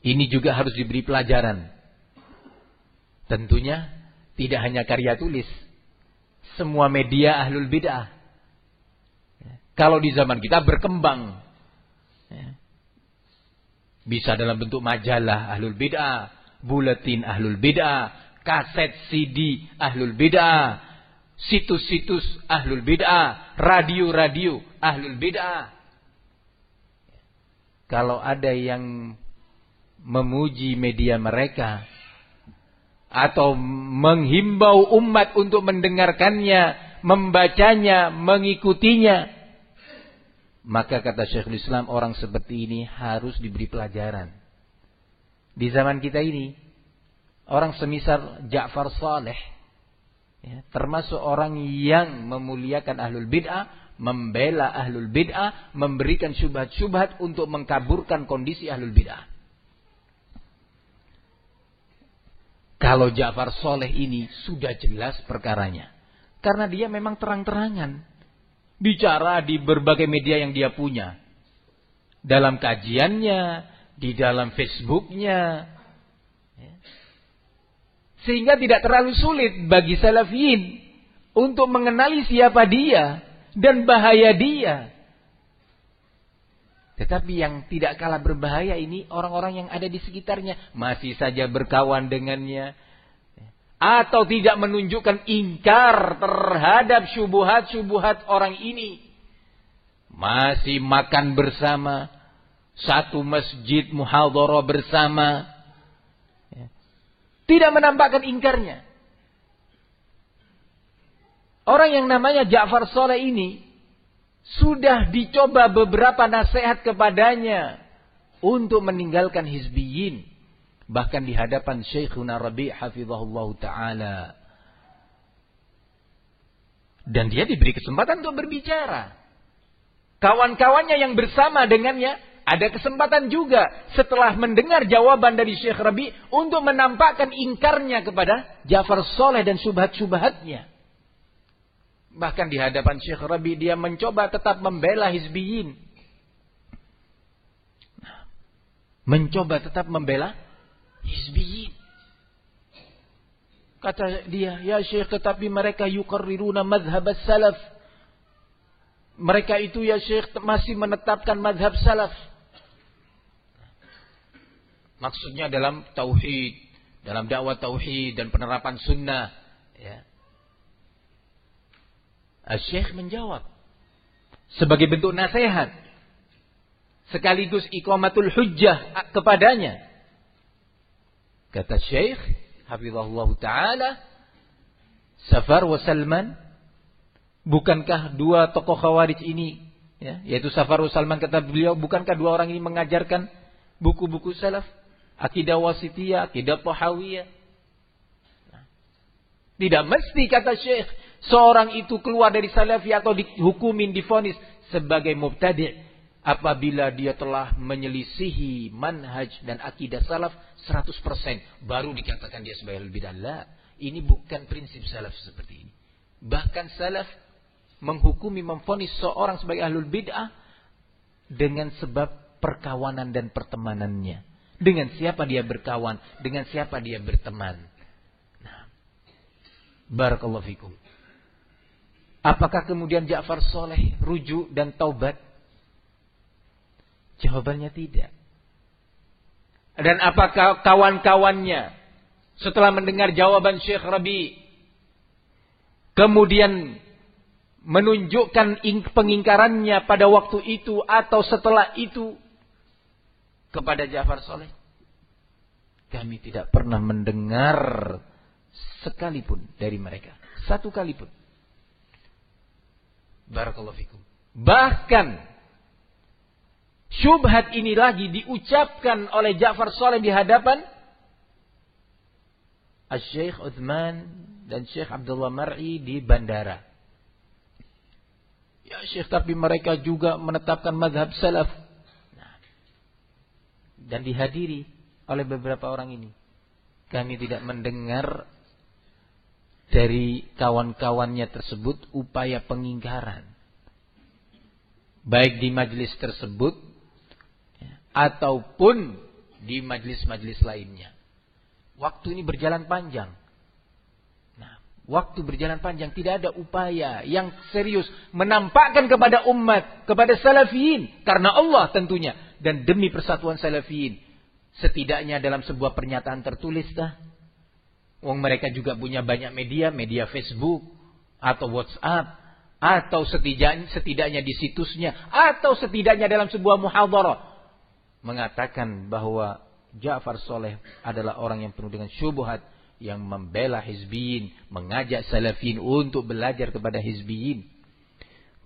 ini juga harus diberi pelajaran. Tentunya tidak hanya karya tulis, semua media ahlul bid'ah. Kalau di zaman kita berkembang, bisa dalam bentuk majalah ahlul bid'ah, buletin ahlul bid'ah, kaset CD ahlul bid'ah, situs-situs ahlul bid'ah, radio-radio ahlul bid'ah. Kalau ada yang memuji media mereka atau menghimbau umat untuk mendengarkannya, membacanya, mengikutinya, maka kata Syekhul Islam, orang seperti ini harus diberi pelajaran. Di zaman kita ini, orang semisal Ja'far Saleh, ya, termasuk orang yang memuliakan ahlul bid'ah, membela ahlul bid'ah, memberikan syubhat-syubhat untuk mengkaburkan kondisi ahlul bid'ah. Kalau Ja'far Saleh ini sudah jelas perkaranya, karena dia memang terang-terangan bicara di berbagai media yang dia punya, dalam kajiannya, di dalam Facebooknya, sehingga tidak terlalu sulit bagi salafiyin untuk mengenali siapa dia dan bahaya dia. Tetapi yang tidak kalah berbahaya ini orang-orang yang ada di sekitarnya, masih saja berkawan dengannya, atau tidak menunjukkan ingkar terhadap syubhat-syubhat orang ini. Masih makan bersama, satu masjid muhadharah bersama, tidak menampakkan ingkarnya. Orang yang namanya Ja'far Saleh ini sudah dicoba beberapa nasihat kepadanya untuk meninggalkan hizbiyin. Bahkan di hadapan Syekhuna Rabi' hafizahullah ta'ala. Dan dia diberi kesempatan untuk berbicara. Kawan-kawannya yang bersama dengannya ada kesempatan juga setelah mendengar jawaban dari Syekh Rabi' untuk menampakkan ingkarnya kepada Ja'far Saleh dan syubhat-syubhatnya. Bahkan di hadapan Syekh Rabi' dia mencoba tetap membela hizbiyin. Mencoba tetap membela hizbiyin. Kata dia, ya Syekh, tetapi mereka yuqarriruna madhhab salaf. Mereka itu ya Syekh masih menetapkan madhab salaf. Maksudnya dalam tauhid, dalam dakwah tauhid dan penerapan sunnah. Ya. Syekh menjawab sebagai bentuk nasihat sekaligus iqamatul hujjah kepadanya. Kata Syekh hafizahullah ta'ala, Safar wa Salman, bukankah dua tokoh Khawarij ini Ya, yaitu Safarus Salman, kata beliau, bukankah dua orang ini mengajarkan buku-buku salaf? Akidah Wasitiyah, Akidah Tahawiyah. Nah, tidak mesti, kata Syekh, seorang itu keluar dari salafi atau dihukumin, divonis sebagai mubtadi' apabila dia telah menyelisihi manhaj dan akidah salaf 100%. Baru dikatakan dia sebagai ahlul bid'ah. La, ini bukan prinsip salaf seperti ini. Bahkan salaf menghukumi, memvonis seorang sebagai ahlul bid'ah dengan sebab perkawanan dan pertemanannya. Dengan siapa dia berkawan, dengan siapa dia berteman. Nah, barakallahu fikum. Apakah kemudian Ja'far Saleh rujuk dan taubat? Jawabannya tidak. Dan apakah kawan-kawannya setelah mendengar jawaban Syekh Rabi kemudian menunjukkan pengingkarannya pada waktu itu atau setelah itu kepada Ja'far Saleh? Kami tidak pernah mendengar sekalipun dari mereka. Satu kali pun. Barakallahu fikum. Bahkan syubhat ini lagi diucapkan oleh Ja'far Saleh di hadapan Syekh Uthman dan Syekh Abdullah Mar'i di bandara. Ya Syekh, tapi mereka juga menetapkan mazhab salaf. Nah, dan dihadiri oleh beberapa orang ini. Kami tidak mendengar dari kawan-kawannya tersebut upaya pengingkaran. Baik di majlis tersebut ataupun di majlis-majlis lainnya. Waktu ini berjalan panjang. Nah, waktu berjalan panjang, tidak ada upaya yang serius menampakkan kepada umat, kepada salafiyin, karena Allah tentunya, dan demi persatuan salafiyin. Setidaknya dalam sebuah pernyataan tertulis dah. Wong mereka juga punya banyak media Facebook atau WhatsApp, atau setidaknya di situsnya, atau setidaknya dalam sebuah muhadharah mengatakan bahwa Ja'far Saleh adalah orang yang penuh dengan syubhat, yang membela hizbiyin, mengajak salafiyin untuk belajar kepada hizbiyin.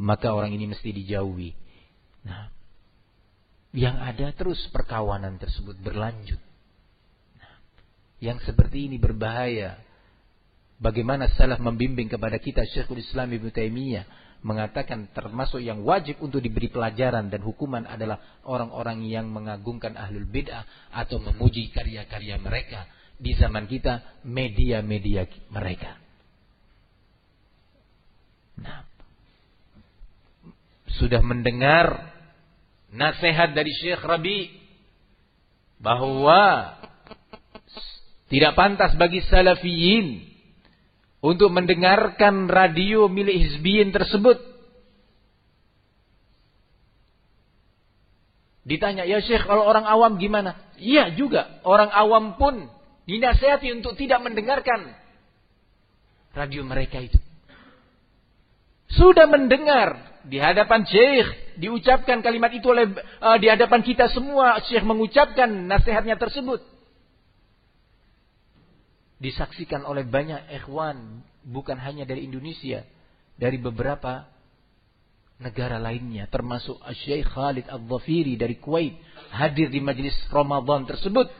Maka orang ini mesti dijauhi. Nah, yang ada terus perkawanan tersebut berlanjut. Nah, yang seperti ini berbahaya. Bagaimana salaf membimbing kepada kita, Syekhul Islam Ibnu Taimiyah mengatakan termasuk yang wajib untuk diberi pelajaran dan hukuman adalah orang-orang yang mengagungkan ahlul bid'ah atau memuji karya-karya mereka. Di zaman kita, media-media mereka. Nah, sudah mendengar nasihat dari Syekh Rabi bahwa tidak pantas bagi salafiyin untuk mendengarkan radio milik hizbiyin tersebut. Ditanya, ya Syekh, kalau orang awam gimana? Iya juga, orang awam pun dinasihati untuk tidak mendengarkan radio mereka itu. Sudah mendengar di hadapan Syekh, diucapkan kalimat itu oleh di hadapan kita semua, Syekh mengucapkan nasihatnya tersebut. Disaksikan oleh banyak ikhwan, bukan hanya dari Indonesia, dari beberapa negara lainnya, termasuk Syekh Khalid Al-Dhafiri dari Kuwait, hadir di majlis Ramadan tersebut.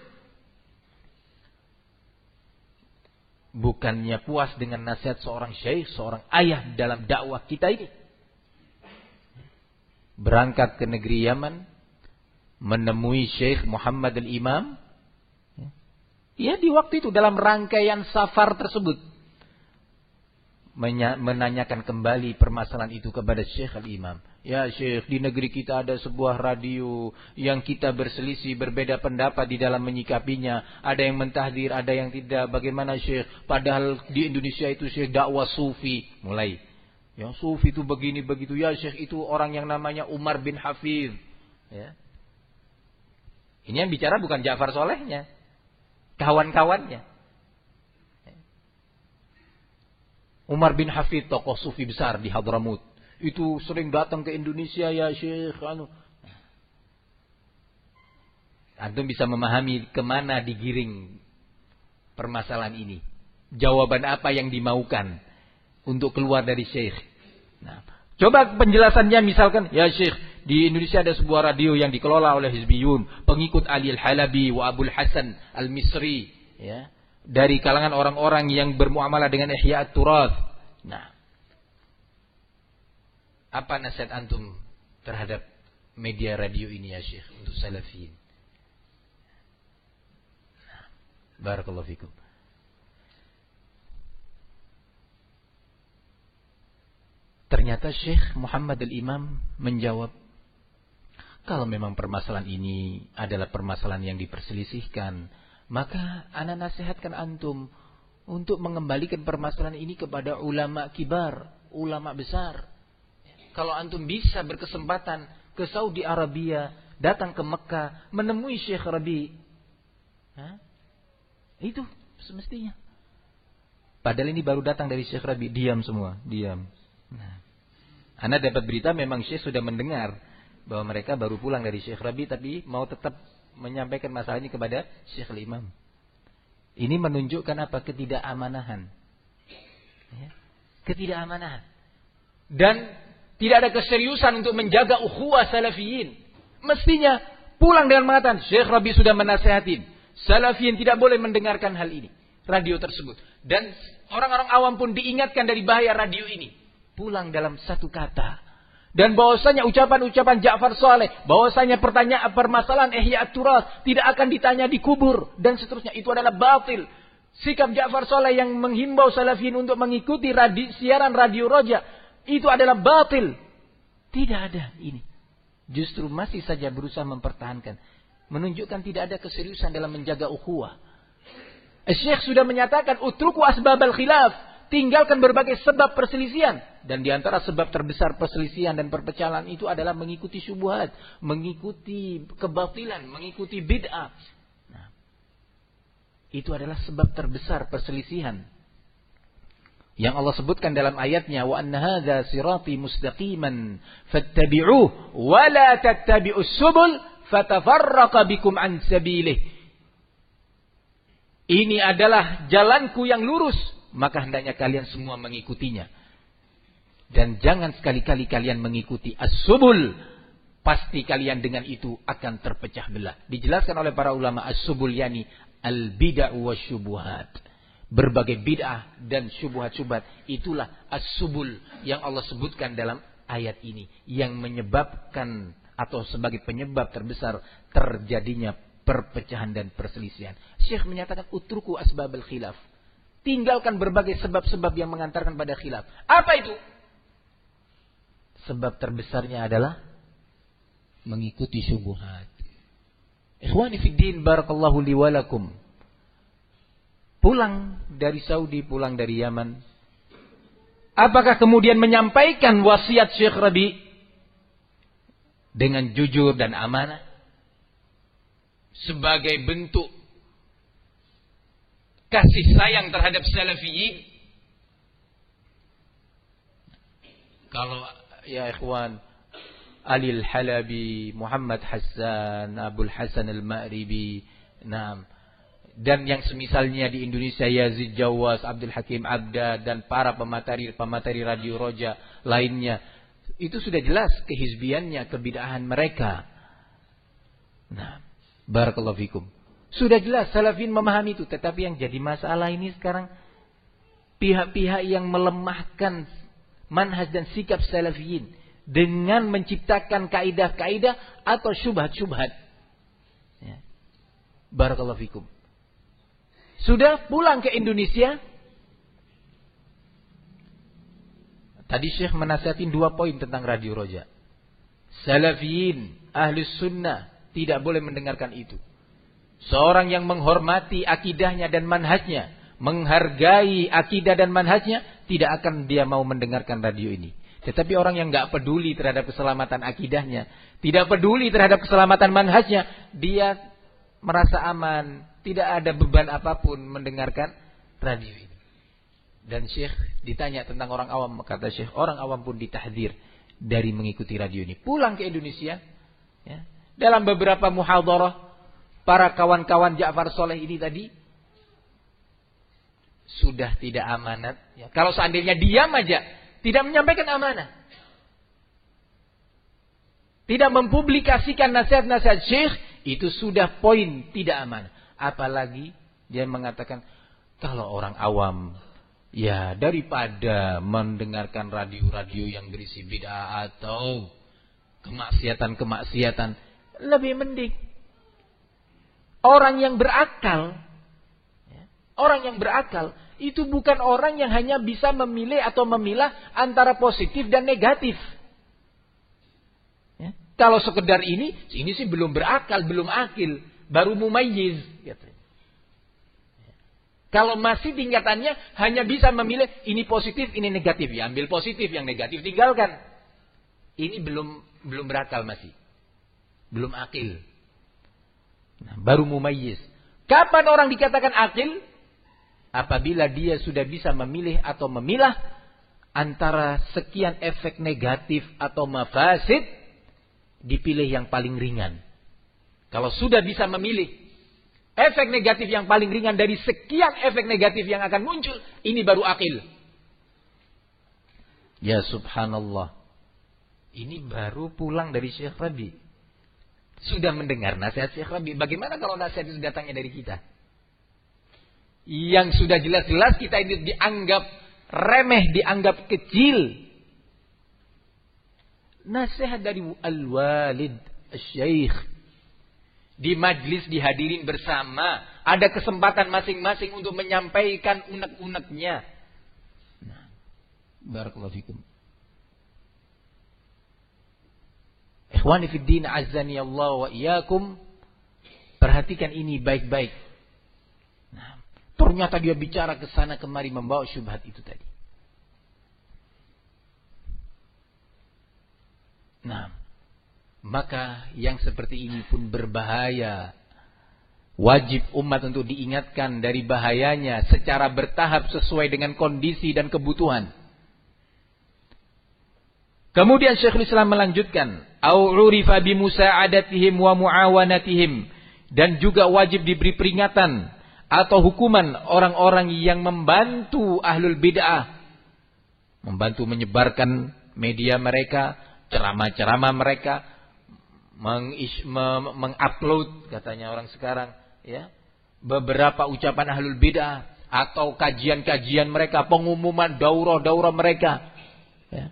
Bukannya puas dengan nasihat seorang syekh, seorang ayah dalam dakwah kita ini, berangkat ke negeri Yaman, menemui Syekh Muhammad Al-Imam. Ya, di waktu itu dalam rangkaian safar tersebut menanyakan kembali permasalahan itu kepada Syekh Al-Imam. Ya Syekh, di negeri kita ada sebuah radio yang kita berselisih, berbeda pendapat di dalam menyikapinya. Ada yang mentahdir, ada yang tidak. Bagaimana Syekh? Padahal di Indonesia itu Syekh dakwah sufi. Mulai, ya sufi itu begini begitu. Ya Syekh, itu orang yang namanya Umar bin Hafidh. Ya. Ini yang bicara bukan Ja'far Salehnya, kawan-kawannya. Umar bin Hafidh, tokoh sufi besar di Hadramut, itu sering datang ke Indonesia ya Syekh. Antum bisa memahami kemana digiring permasalahan ini. Jawaban apa yang dimaukan untuk keluar dari Syekh. Nah, Coba penjelasannya misalkan, ya Syekh, di Indonesia ada sebuah radio yang dikelola oleh Hizbiyun, pengikut Ali Al-Halabi wa Abul Hasan Al-Misri, ya, dari kalangan orang-orang yang bermuamalah dengan Ihya At-Turath. Nah, apa nasihat antum terhadap media radio ini ya Syekh untuk salafiyin? Nah, barakallahu fikum. Ternyata Syekh Muhammad Al-Imam menjawab, kalau memang permasalahan ini adalah permasalahan yang diperselisihkan, maka ana nasihatkan antum untuk mengembalikan permasalahan ini kepada ulama kibar, ulama besar. Kalau antum bisa berkesempatan ke Saudi Arabia, datang ke Mekah, menemui Syekh Rabi, itu semestinya. Padahal ini baru datang dari Syekh Rabi, diam semua, diam. Nah, Anda dapat berita memang Syekh sudah mendengar bahwa mereka baru pulang dari Syekh Rabi, tapi mau tetap menyampaikan masalah ini kepada Syekh Al-Imam. Ini menunjukkan apa? Ketidakamanan. Ya. Ketidakamanan. Dan tidak ada keseriusan untuk menjaga ukhuwah salafiyin. Mestinya pulang dengan mengatakan, Syekh Rabi sudah menasihatin, salafiyin tidak boleh mendengarkan hal ini, radio tersebut. Dan orang-orang awam pun diingatkan dari bahaya radio ini. Pulang dalam satu kata. Dan bahwasanya ucapan-ucapan Ja'far Saleh, bahwasanya permasalahan Ihya At-Turath tidak akan ditanya di kubur dan seterusnya, itu adalah batil. Sikap Ja'far Saleh yang menghimbau salafiyin untuk mengikuti siaran radio Roja, itu adalah batil. Tidak ada ini. Justru masih saja berusaha mempertahankan, menunjukkan tidak ada keseriusan dalam menjaga ukhuwah. Syekh sudah menyatakan utruku asbabal khilaf, tinggalkan berbagai sebab perselisihan. Dan di antara sebab terbesar perselisihan dan perpecahan itu adalah mengikuti syubhat, mengikuti kebatilan, mengikuti bid'ah. Nah, itu adalah sebab terbesar perselisihan. Yang Allah sebutkan dalam ayatnya, wa anna hadza sirati mustaqiman fattabi'uhu wa la tattabi'us subul fatafarraqa bikum an sabilih. Ini adalah jalanku yang lurus, maka hendaknya kalian semua mengikutinya. Dan jangan sekali-kali kalian mengikuti as-subul. Pasti kalian dengan itu akan terpecah belah. Dijelaskan oleh para ulama as-subul yani al-bid'ah wa syubuhat. Berbagai bid'ah dan syubhat-syubhat. Itulah as-subul yang Allah sebutkan dalam ayat ini. Yang menyebabkan atau sebagai penyebab terbesar terjadinya perpecahan dan perselisihan. Syekh menyatakan utruku asbabal khilaf. Tinggalkan berbagai sebab-sebab yang mengantarkan pada khilaf. Apa itu? Sebab terbesarnya adalah mengikuti syubhat. Ikhwani fid din, barakallahu li wa lakum. Pulang dari Saudi, pulang dari Yaman. Apakah kemudian menyampaikan wasiat Syekh Rabi dengan jujur dan amanah sebagai bentuk kasih sayang terhadap salafiyin? Kalau ya ikhwan, Ali Al-Halabi, Muhammad Hassan, Abul Hasan Al-Ma'ribi, dan yang semisalnya di Indonesia, Yazid Jawas, Abdul Hakim Abda, dan para pemateri radio Roja lainnya, itu sudah jelas kehizbiannya, kebid'ahan mereka. Nah, barakallahu fikum. Sudah jelas salafin memahami itu, tetapi yang jadi masalah ini sekarang pihak-pihak yang melemahkan manhaj dan sikap salafiyin dengan menciptakan kaidah-kaidah atau syubhat-syubhat. Ya. Barakallahu fikum. Sudah pulang ke Indonesia. Tadi Syekh menasihatin 2 poin tentang Radio Roja. Salafiyin, Ahlus Sunnah tidak boleh mendengarkan itu. Seorang yang menghormati akidahnya dan manhajnya, menghargai akidah dan manhajnya, tidak akan dia mau mendengarkan radio ini. Tetapi orang yang enggak peduli terhadap keselamatan akidahnya, tidak peduli terhadap keselamatan manhajnya, dia merasa aman, tidak ada beban apapun mendengarkan radio ini. Dan Syekh ditanya tentang orang awam, kata Syekh, orang awam pun ditahdzir dari mengikuti radio ini. Pulang ke Indonesia, ya, dalam beberapa muhadharah, para kawan-kawan Ja'far Saleh ini tadi sudah tidak amanat. Ya. Kalau seandainya diam aja, tidak menyampaikan amanah, tidak mempublikasikan nasihat-nasihat syekh, itu sudah poin tidak aman. Apalagi dia mengatakan, kalau orang awam, ya daripada mendengarkan radio-radio yang berisi bid'ah atau kemaksiatan-kemaksiatan, lebih mending orang yang berakal. Orang yang berakal itu bukan orang yang hanya bisa memilih atau memilah antara positif dan negatif. Ya. Kalau sekedar ini sih belum berakal, belum akil, baru mumayyiz. Kalau masih tingkatannya hanya bisa memilih ini positif, ini negatif, ya ambil positif, yang negatif tinggalkan. Ini belum berakal masih, belum akil. Nah, baru mumayyiz. Kapan orang dikatakan akil? Apabila dia sudah bisa memilih atau memilah antara sekian efek negatif atau mafasid, dipilih yang paling ringan. Kalau sudah bisa memilih efek negatif yang paling ringan dari sekian efek negatif yang akan muncul, ini baru akil. Ya subhanallah. Ini baru pulang dari Syekh Rabi. Sudah mendengar nasihat Syekh Rabi. Bagaimana kalau nasihat itu datangnya dari kita? Yang sudah jelas-jelas kita ini dianggap remeh, dianggap kecil. Nasihat dari al-walid, al-syaikh. Di majlis dihadirin bersama. Ada kesempatan masing-masing untuk menyampaikan unek-uneknya. Nah, barakallahu fikum. Ikhwani fid din, azzani Allah wa iyyakum. Perhatikan ini baik-baik. Nah, ternyata dia bicara ke sana kemari membawa syubhat itu tadi. Nah, maka yang seperti ini pun berbahaya. Wajib umat untuk diingatkan dari bahayanya secara bertahap sesuai dengan kondisi dan kebutuhan. Kemudian Syekhul Islam melanjutkan, au urifa bi musa'adatihim wa muawanatihim, dan juga wajib diberi peringatan atau hukuman orang-orang yang membantu ahlul bid'ah, membantu menyebarkan media mereka, ceramah-ceramah mereka, mengupload katanya orang sekarang, ya, beberapa ucapan ahlul bid'ah atau kajian-kajian mereka, pengumuman daurah-daurah mereka, ya.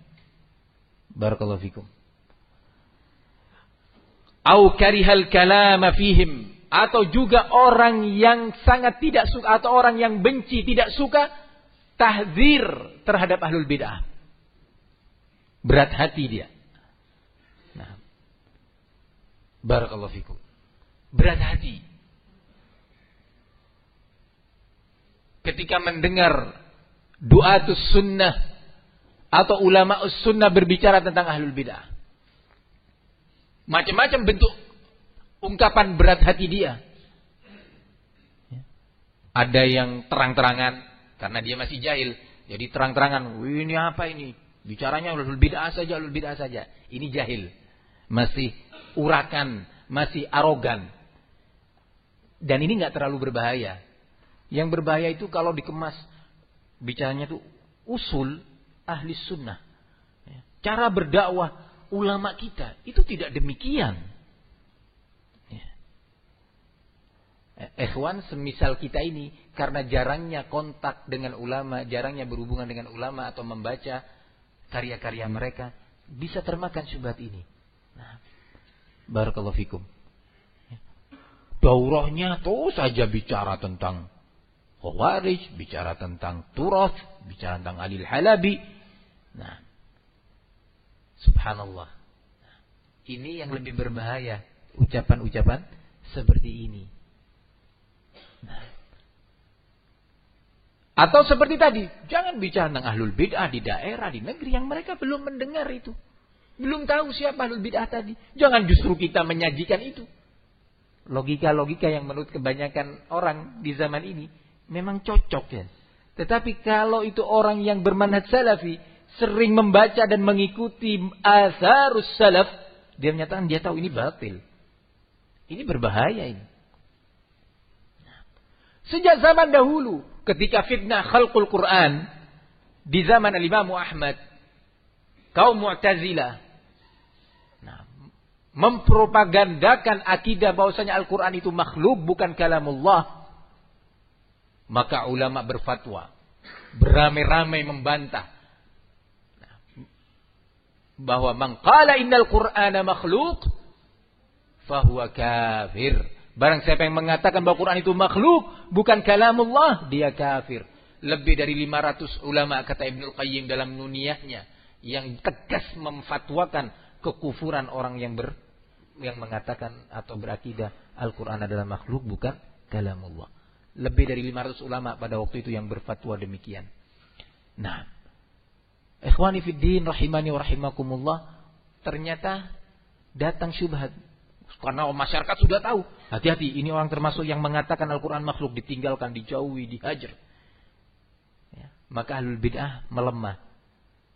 Barakallahu fikum. Au karihal kalama fihim, atau juga orang yang sangat tidak suka atau orang yang benci, tidak suka tahzir terhadap ahlul bid'ah. Berat hati dia. Nah, barakallahu fikum. Berat hati. Ketika mendengar du'atus sunnah atau ulama sunnah berbicara tentang ahlul bid'ah. Macam-macam bentuk ungkapan berat hati dia. Ada yang terang-terangan karena dia masih jahil. Jadi terang-terangan, ini apa ini? Bicaranya ahlul bid'ah saja, ahlul bid'ah saja. Ini jahil. Masih urakan, masih arogan. Dan ini enggak terlalu berbahaya. Yang berbahaya itu kalau dikemas bicaranya itu usul ahli sunnah. Cara berdakwah ulama kita itu tidak demikian. Ikhwan, semisal kita ini karena jarangnya kontak dengan ulama, jarangnya berhubungan dengan ulama atau membaca karya-karya mereka, bisa termakan syubhat ini. Nah, barakallahu fikum. Daurahnya terus saja bicara tentang Khawarij, bicara tentang Turath, bicara tentang Alil Halabi. Nah, subhanallah. Ini yang lebih berbahaya, ucapan-ucapan seperti ini. Nah. Atau seperti tadi, jangan bicara tentang ahlul bid'ah di daerah, di negeri yang mereka belum mendengar itu. Belum tahu siapa ahlul bid'ah tadi. Jangan justru kita menyajikan itu. Logika-logika yang menurut kebanyakan orang di zaman ini memang cocok ya. Tetapi kalau itu orang yang bermanhaj salafi, sering membaca dan mengikuti atharus salaf, dia menyatakan dia tahu ini batil. Ini berbahaya ini. Sejak zaman dahulu, ketika fitnah khalqul Quran di zaman Al-Imam Ahmad, kaum Mu'tazilah, nah, mempropagandakan akidah bahwasanya Al-Quran itu makhluk, bukan kalamullah, maka ulama berfatwa, beramai-ramai membantah bahwa man qala innal Qur'ana makhluk fahuwa kafir. Barang siapa yang mengatakan bahwa Quran itu makhluk, bukan kalamullah, dia kafir. Lebih dari 500 ulama, kata Ibnul Qayyim dalam Nuniyahnya, yang tegas memfatwakan kekufuran orang yang mengatakan atau berakidah Al-Quran adalah makhluk, bukan kalamullah. Lebih dari 500 ulama pada waktu itu yang berfatwa demikian. Nah, ikhwani fiddin rahimani wa rahimakumullah, ternyata datang syubhat. Karena masyarakat sudah tahu, hati-hati, ini orang termasuk yang mengatakan Al-Quran makhluk, ditinggalkan, dijauhi, dihajar. Ya, maka ahlul bid'ah melemah.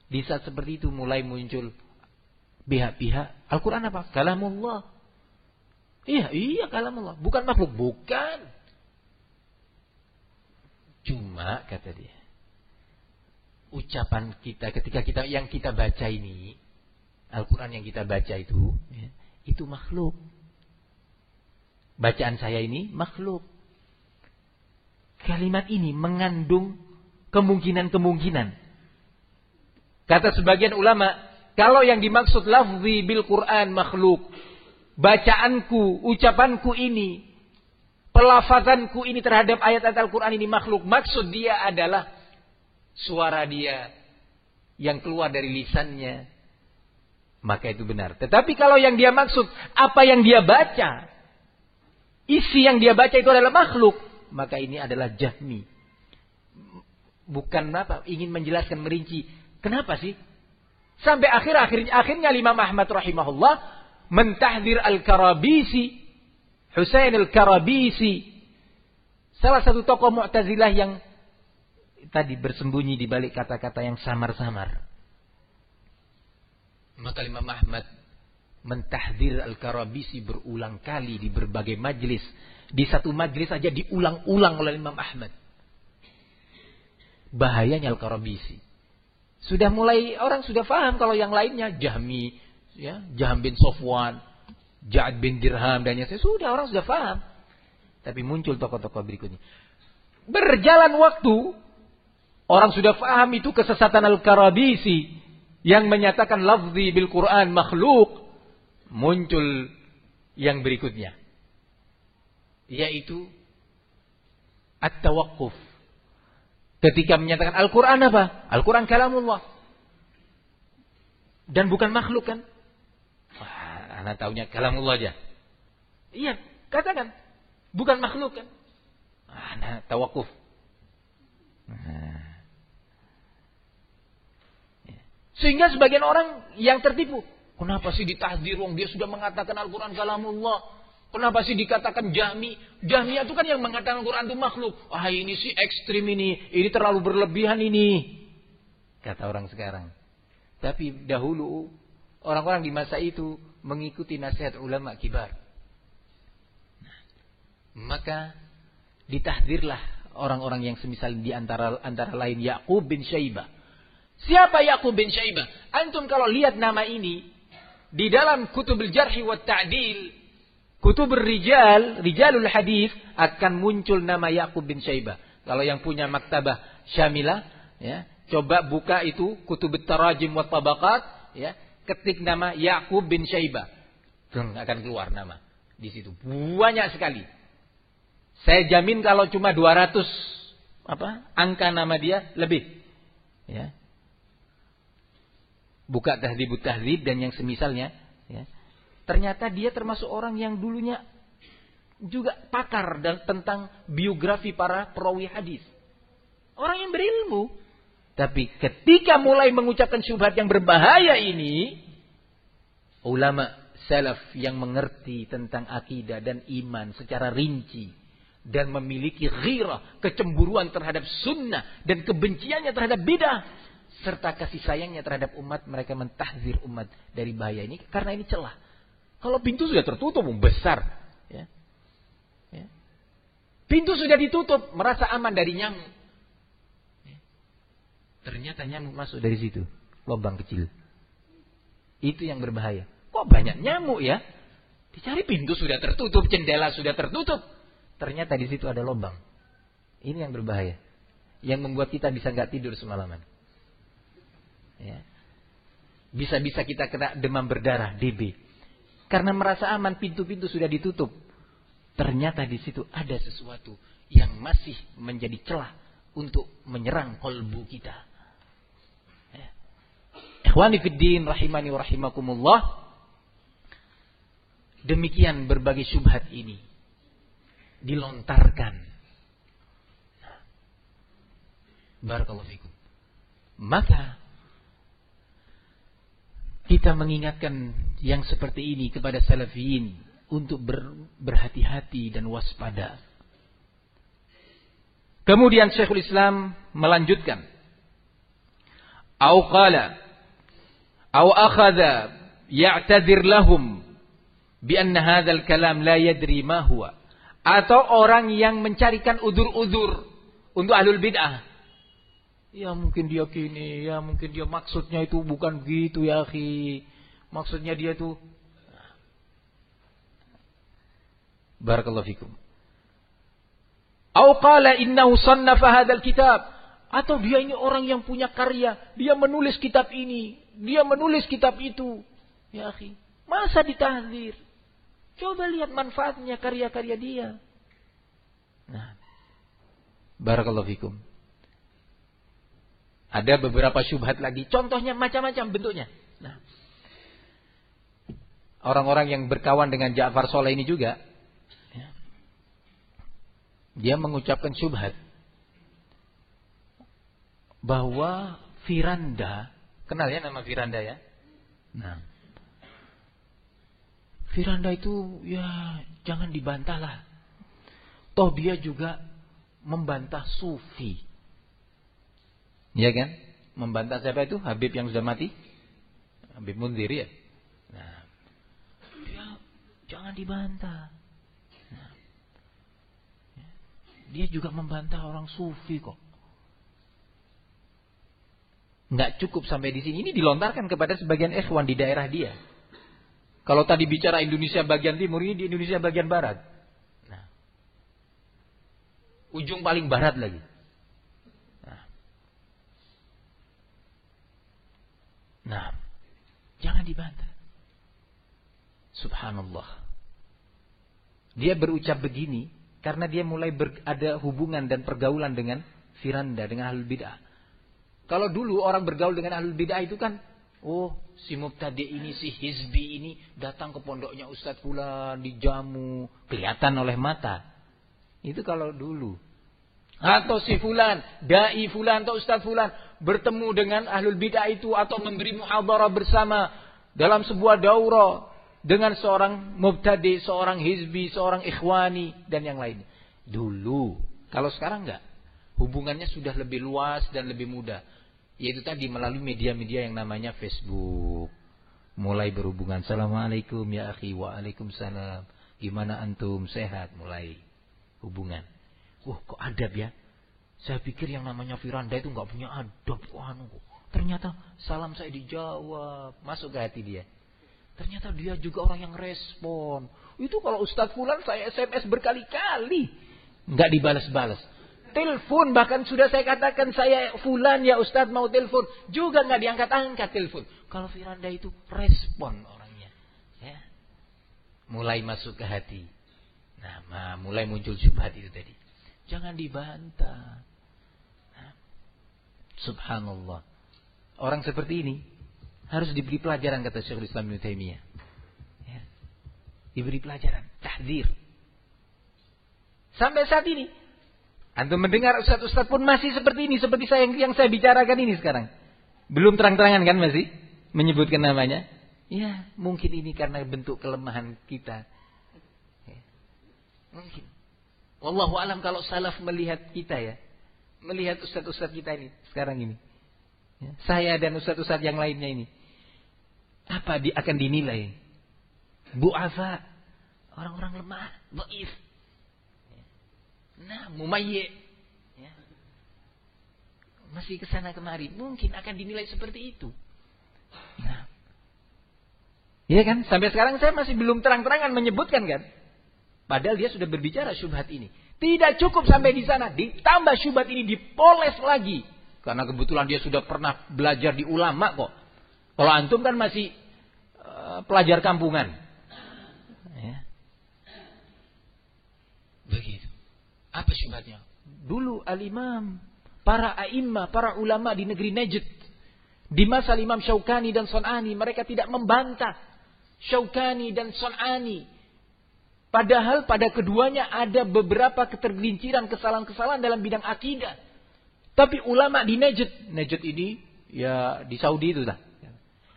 Di saat seperti itu mulai muncul pihak-pihak, Al-Quran apa? Kalamullah. Iya kalamullah, bukan makhluk, bukan. Cuma kata dia, ucapan kita ketika yang kita baca ini, Al-Quran yang kita baca itu, ya, itu makhluk. Bacaan saya ini makhluk. Kalimat ini mengandung kemungkinan-kemungkinan. Kata sebagian ulama, kalau yang dimaksud lafzi bil Quran makhluk, bacaanku, ucapanku ini, pelafazanku ini terhadap ayat-ayat Al-Quran ini makhluk, maksud dia adalah suara dia yang keluar dari lisannya, maka itu benar. Tetapi kalau yang dia maksud, apa yang dia baca, isi yang dia baca itu adalah makhluk, maka ini adalah jahmi. Bukan apa, ingin menjelaskan, merinci. Kenapa sih? Sampai akhirnya Imam Ahmad rahimahullah mentahdir Al-Karabisi, Husain Al-Karabisi, salah satu tokoh Mu'tazilah yang tadi bersembunyi di balik kata-kata yang samar-samar. Maka Imam Ahmad mentahdir Al-Karabisi berulang kali di berbagai majlis. Di satu majlis saja diulang-ulang oleh Imam Ahmad. Bahayanya Al-Karabisi. Orang sudah paham kalau yang lainnya Jahmi, ya, Jahm bin Sofwan, Ja'ad bin Dirham dan yang sudah orang sudah paham. Tapi muncul tokoh-tokoh berikutnya. Berjalan waktu, orang sudah paham itu kesesatan Al-Karabisi yang menyatakan lafzi bil Quran makhluk. Muncul yang berikutnya, yaitu at-tawaqquf. Ketika menyatakan Al-Quran apa? Al-Quran kalamullah. Dan bukan makhluk kan? Wah, anak taunya kalamullah aja. Iya, katakan. Bukan makhluk kan? Anak tawaqquf. Sehingga sebagian orang yang tertipu. Kenapa sih ditahdir? Dia sudah mengatakan Al-Quran kalamullah. Kenapa sih dikatakan Jahmi? Jahmi itu kan yang mengatakan Al-Quran itu makhluk. Wah, ini sih ekstrim ini terlalu berlebihan ini, kata orang sekarang. Tapi dahulu orang-orang di masa itu mengikuti nasihat ulama kibar. Maka ditahdirlah orang-orang yang semisal di antara lain Ya'qub bin Syaibah. Siapa Ya'qub bin Syaibah? Antum kalau lihat nama ini di dalam kutubul jarhi wa ta'dil, kutubur rijalul hadis, akan muncul nama Ya'qub bin Syaibah. Kalau yang punya maktabah syamilah, ya, coba buka itu kutubut tarajim wa tabaqat, ya, ketik nama Ya'qub bin Syaibah. Akan keluar nama di situ. Banyak sekali. Saya jamin kalau cuma 200 angka nama dia lebih. Ya. Buka Tahdhibut Tahdhib dan yang semisalnya, ya. Ternyata dia termasuk orang yang dulunya juga pakar tentang biografi para perawi hadis. Orang yang berilmu. Tapi ketika mulai mengucapkan syubhat yang berbahaya ini, ulama salaf yang mengerti tentang akidah dan iman secara rinci dan memiliki ghirah, kecemburuan terhadap sunnah dan kebenciannya terhadap bidah serta kasih sayangnya terhadap umat, mereka mentahzir umat dari bahaya ini karena ini celah. Kalau pintu sudah tertutup besar, ya. Ya. Pintu sudah ditutup, merasa aman dari nyamuk. Ya. Ternyata nyamuk masuk dari situ, lubang kecil. Itu yang berbahaya. kok banyak nyamuk ya? Dicari pintu sudah tertutup, jendela sudah tertutup. Ternyata di situ ada lubang. Ini yang berbahaya. Yang membuat kita bisa nggak tidur semalaman. Ya. Bisa-bisa kita kena demam berdarah, DB. Karena merasa aman, pintu-pintu sudah ditutup. Ternyata di situ ada sesuatu yang masih menjadi celah untuk menyerang kolbu kita. Ikhwani fiddin rahimani wa rahimakumullah. Demikian berbagai syubhat ini dilontarkan. Barakallahu fikum. Maka kita mengingatkan yang seperti ini kepada salafiyin untuk berhati-hati dan waspada. Kemudian Syekhul Islam melanjutkan. Au qala au akhadha ya'tadzir lahum bi anna hadzal kalam la yadri ma huwa. Atau orang yang mencarikan udzur-udzur untuk ahlul bid'ah. Ya mungkin dia gini, ya mungkin dia maksudnya itu bukan begitu ya akhi. Maksudnya dia itu barakallahu fikum. Au qala innahu sannafa hadzal kitab. Atau dia ini orang yang punya karya, dia menulis kitab ini, dia menulis kitab itu. Ya akhi, masa ditahdzir? Coba lihat manfaatnya karya-karya dia. Nah, barakallahu fikum. Ada beberapa syubhat lagi, contohnya macam-macam bentuknya. Nah, orang-orang yang berkawan dengan Ja'far Saleh ini juga, ya, dia mengucapkan syubhat bahwa Firanda, kenal ya nama Firanda ya? Nah, Firanda itu ya jangan dibantahlah. Toh dia juga membantah sufi. Iya kan? Membantah siapa itu? Habib yang sudah mati? Habib Munzir ya? Nah, dia jangan dibantah. Nah, dia juga membantah orang sufi kok. Nggak cukup sampai di sini. Ini dilontarkan kepada sebagian ikhwan di daerah dia. Kalau tadi bicara Indonesia bagian timur, ini di Indonesia bagian barat. Nah, ujung paling barat lagi. Nah, jangan dibantah. Subhanallah. Dia berucap begini karena dia mulai ada hubungan dan pergaulan dengan Firanda, dengan ahlul bid'ah. Kalau dulu orang bergaul dengan ahlul bid'ah itu kan, oh si mubtadi ini, si hizbi ini datang ke pondoknya Ustadz Fulan, dijamu, kelihatan oleh mata. Itu kalau dulu. Atau si Fulan, dai Fulan atau Ustadz Fulan bertemu dengan ahlul bid'ah itu atau memberi muhadharah bersama dalam sebuah daurah dengan seorang mubtadi, seorang hizbi, seorang ikhwani dan yang lainnya. Dulu, kalau sekarang enggak. Hubungannya sudah lebih luas dan lebih mudah. Yaitu tadi melalui media-media yang namanya Facebook. Mulai berhubungan. Assalamualaikum ya akhi. Waalaikumsalam. Gimana antum? Sehat? Mulai hubungan. Kok adab ya? Saya pikir yang namanya Firanda itu gak punya adab. Ternyata salam saya dijawab. Masuk ke hati dia. Ternyata dia juga orang yang respon. Itu kalau Ustadz Fulan saya SMS berkali-kali. Gak dibalas-balas. Telepon bahkan sudah saya katakan saya Fulan ya Ustadz mau telepon. Juga gak diangkat-angkat telepon. Kalau Firanda itu respon orangnya. Ya. Mulai masuk ke hati. Nah, mulai muncul syubhat itu tadi. Jangan dibantah. Nah, subhanallah. Orang seperti ini harus diberi pelajaran kata Syekhul Islam Ibnu Taimiyah. Ya. Diberi pelajaran, tahdzir. Sampai saat ini antum mendengar ustaz-ustaz pun masih seperti ini, seperti yang saya bicarakan ini sekarang. Belum terang-terangan kan masih menyebutkan namanya? Ya, mungkin ini karena bentuk kelemahan kita. Ya. Mungkin. Wallahu alam kalau salaf melihat kita ya. Melihat ustaz-ustaz kita ini sekarang ini. Ya. Saya dan ustaz-ustaz yang lainnya ini. Apa akan dinilai? Bu'afa. Orang-orang lemah. Dhaif. Nah, mumayyi. Ya. Masih kesana kemari. Mungkin akan dinilai seperti itu. Nah. Iya kan? Sampai sekarang saya masih belum terang-terangan menyebutkan kan. Padahal dia sudah berbicara syubhat ini. Tidak cukup sampai di sana. Ditambah syubhat ini dipoles lagi. Karena kebetulan dia sudah pernah belajar di ulama kok. Kalau antum kan masih pelajar kampungan. Ya. Begitu. Apa syubhatnya? Dulu al-imam, para a'immah, para ulama di negeri Najd. Di masa Imam Syaukani dan Son'ani. Mereka tidak membantah Syaukani dan Son'ani. Padahal pada keduanya ada beberapa ketergelinciran, kesalahan-kesalahan dalam bidang akidah. Tapi ulama di Najd ini ya di Saudi itu dah.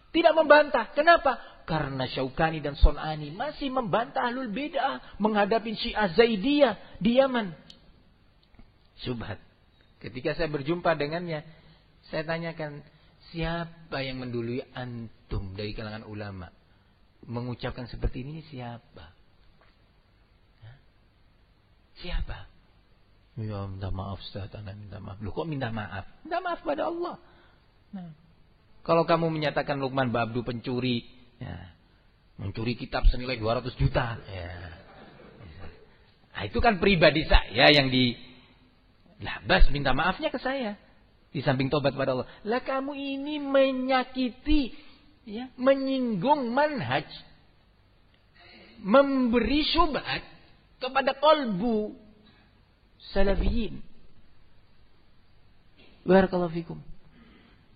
Tidak membantah. Kenapa? Karena Syaukani dan Son'ani masih membantah ahlul bid'ah menghadapi Syiah Zaidiyah di Yaman. Syubhat. Ketika saya berjumpa dengannya, saya tanyakan, siapa yang mendului antum dari kalangan ulama? Mengucapkan seperti ini siapa? Siapa? Ya minta maaf Ustaz, Anda minta maaf. Loh kok minta maaf? Minta maaf pada Allah. Nah, kalau kamu menyatakan Lukman Babdu pencuri, ya, mencuri kitab senilai 200 juta, ya. Nah, itu kan pribadi saya yang bas minta maafnya ke saya. Di samping tobat pada Allah. Lah kamu ini menyakiti, ya, menyinggung manhaj, memberi syubhat kepada qalbu salafiyin. Barakallahu fikum.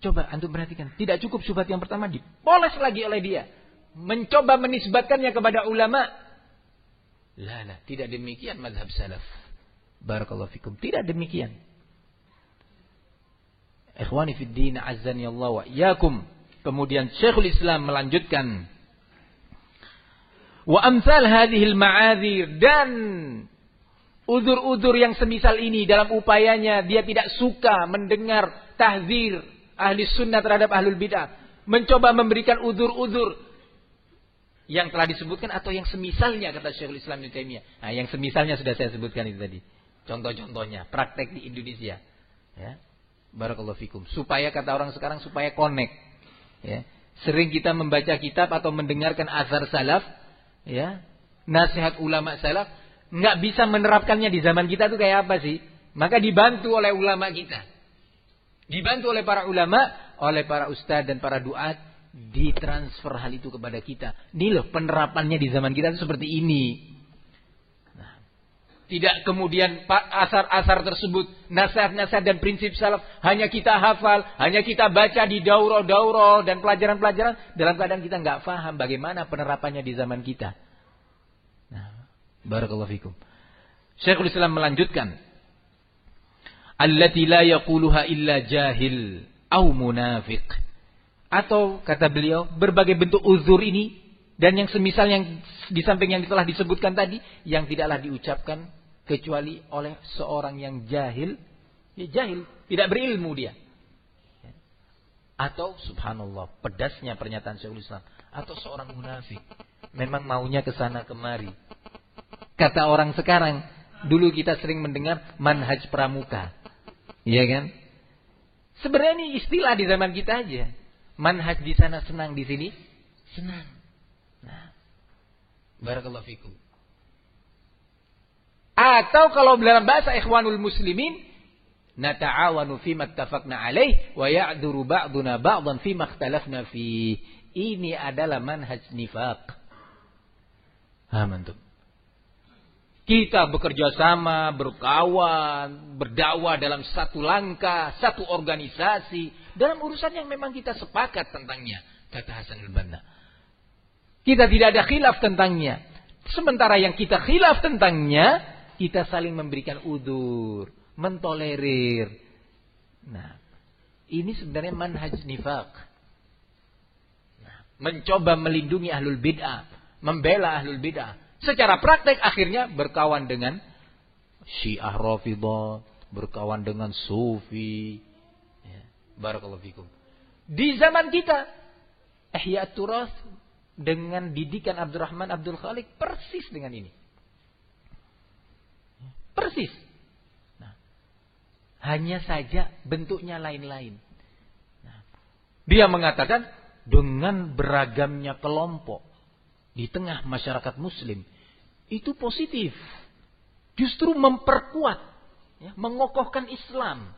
Coba antum perhatikan, tidak cukup syubhat yang pertama dipoles lagi oleh dia, mencoba menisbatkannya kepada ulama. La, tidak demikian mazhab salaf. Barakallahu fikum, tidak demikian. Ikhwani fid din, azzani Allah wa iyyakum. Kemudian Syekhul Islam melanjutkan, wa amsal hadhil ma'adzir, dan udzur-udzur yang semisal ini dalam upayanya dia tidak suka mendengar tahzir ahli sunnah terhadap ahlul bid'ah, mencoba memberikan udzur-udzur yang telah disebutkan atau yang semisalnya, kata Syekhul Islam Ibnu Taimiyah. Nah, yang semisalnya sudah saya sebutkan itu tadi. Contoh-contohnya praktek di Indonesia. Ya. Barakallahu fikum. Supaya kata orang sekarang supaya connect. Ya. Sering kita membaca kitab atau mendengarkan azhar salaf, ya, nasihat ulama salaf, nggak bisa menerapkannya di zaman kita tuh kayak apa sih? Maka dibantu oleh ulama kita, dibantu oleh para ulama, oleh para ustadz dan para duat, ditransfer hal itu kepada kita. Ini loh penerapannya di zaman kita tuh seperti ini. Nah, tidak kemudian asar-asar tersebut, nasihat-nasihat dan prinsip salaf hanya kita hafal, hanya kita baca di daurah-daurah dan pelajaran-pelajaran, dalam keadaan kita nggak paham bagaimana penerapannya di zaman kita. Nah, barakallahu fikum. Syekhul Islam melanjutkan, allati la yaquluha illa jahil au munafiq. Atau kata beliau, berbagai bentuk uzur ini dan yang semisal yang di samping yang telah disebutkan tadi, yang tidaklah diucapkan kecuali oleh seorang yang jahil, ya jahil, tidak berilmu dia. Atau subhanallah, pedasnya pernyataan Syekhul Islam, atau seorang munafik, memang maunya ke sana kemari. Kata orang sekarang, dulu kita sering mendengar manhaj pramuka. Iya kan? Sebenarnya ini istilah di zaman kita aja. Manhaj di sana senang, di sini senang. Nah, barakallahu fikum. Atau kalau dalam bahasa ikhwanul muslimin, nata'awanu fima ittafaqna alaih wa ya'duru ba'duna ba'dan fima ikhtalafna fi. Ini adalah manhaj nifaq. Amantum. Kita bekerja sama, berkawan, berdakwah dalam satu langkah, satu organisasi, dalam urusan yang memang kita sepakat tentangnya, kata Hasan al-Banna. Kita tidak ada khilaf tentangnya. Sementara yang kita khilaf tentangnya, kita saling memberikan udzur, mentolerir. Nah, ini sebenarnya manhaj nifaq. Nah, mencoba melindungi ahlul bid'ah, membela ahlul bid'ah. Secara praktek akhirnya berkawan dengan Syiah Rafidhah, berkawan dengan Sufi. Ya, barakallahu fikum. Di zaman kita, Ihya Turath dengan didikan Abdurrahman Abdul Khaliq persis dengan ini. Persis. Nah, hanya saja bentuknya lain-lain. Nah, dia mengatakan dengan beragamnya kelompok di tengah masyarakat muslim itu positif. Justru memperkuat, ya, mengokohkan Islam.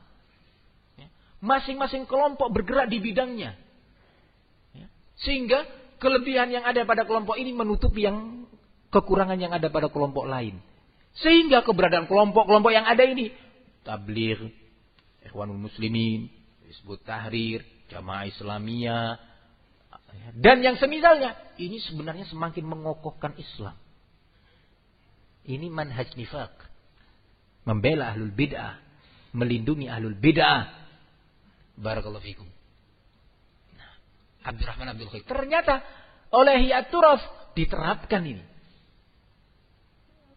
Ya, masing-masing kelompok bergerak di bidangnya. Ya, sehingga kelebihan yang ada pada kelompok ini menutupi yang kekurangan yang ada pada kelompok lain. Sehingga keberadaan kelompok-kelompok yang ada ini, Tabligh, Ikhwanul Muslimin, Hizbut Tahrir, Jamaah Islamiyah, dan yang semisalnya, ini sebenarnya semakin mengokohkan Islam. Ini manhaj nifaq. Membela ahlul bid'ah, melindungi ahlul bid'ah. Barakallahu fikum. Nah, Abdurrahman Abdul Khair. Ternyata oleh Ihya Turaf diterapkan ini.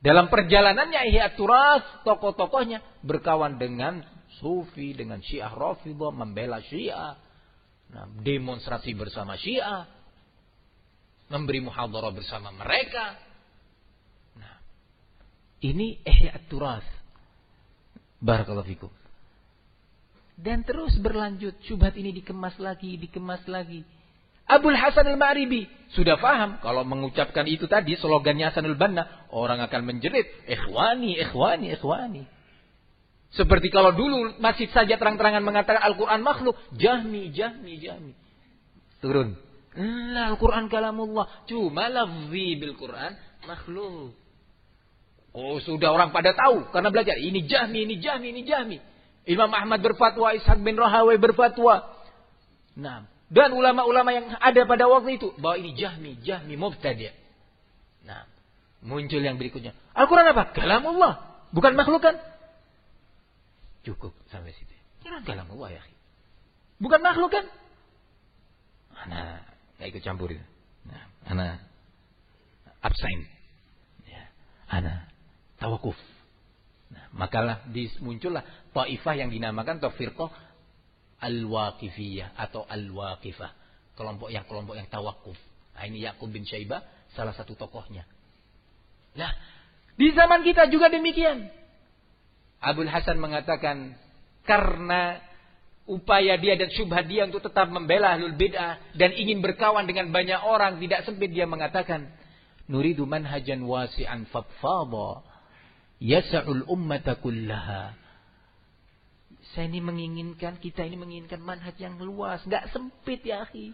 Dalam perjalanannya Ihya Turaf, tokoh-tokohnya berkawan dengan Sufi, dengan Syiah Rafidhah, membela Syiah. Nah, demonstrasi bersama Syiah, memberi muhadharah bersama mereka. Nah, ini Ihya Turath. Barakallahu fikum. Dan terus berlanjut, syubhat ini dikemas lagi. Abul Hasan al-Ma'ribi sudah paham kalau mengucapkan itu tadi slogannya Hasanul Banna, orang akan menjerit, ikhwani. Seperti kalau dulu masih saja terang-terangan mengatakan Al-Quran makhluk. Jahmi. Turun. Nah, Al-Quran kalamullah. Cuma lafzi bil Quran makhluk. Oh, sudah orang pada tahu. Karena belajar. Ini Jahmi. Imam Ahmad berfatwa. Ishaq bin Rahawai berfatwa. Nah, dan ulama-ulama yang ada pada waktu itu. Bahwa ini Jahmi mubtadi'. Nah, muncul yang berikutnya. Al-Quran apa? Kalamullah. Bukan makhluk kan? Cukup sampai situ. Kira kalamullah ya. Bukan makhluk kan? Ana enggak ikut campur itu. Nah, ana abstain. Ya. Ana tawakuf. Nah, makalah muncullah taifah yang dinamakan firqah al-waqifiyah atau al-waqifah. Kelompok yang tawakuf. Nah, ini Yaqub bin Syaibah salah satu tokohnya. Nah, di zaman kita juga demikian. Abul Hasan mengatakan karena upaya dia dan syubhat dia untuk tetap membela ahlul bid'ah dan ingin berkawan dengan banyak orang tidak sempit, dia mengatakan nuridu manhajan wasi'an fadfadha yas'ul ummata kullaha. Kita ini menginginkan manhaj yang luas, enggak sempit ya akhi.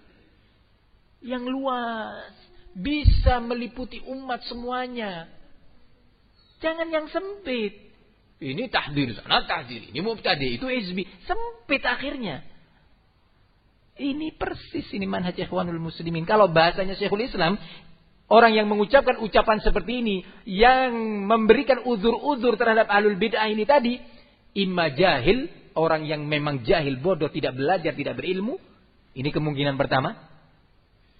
Yang luas, bisa meliputi umat semuanya. Jangan yang sempit. Ini tahdir, sana tahdir. Ini mubtadi, itu hizbi. Sempit akhirnya. Ini persis ini manhaj Ikhwanul Muslimin. Kalau bahasanya Syekhul Islam, orang yang mengucapkan ucapan seperti ini, yang memberikan uzur-uzur terhadap ahlul bid'ah ini tadi, imma jahil, orang yang memang jahil, bodoh, tidak belajar, tidak berilmu. Ini kemungkinan pertama.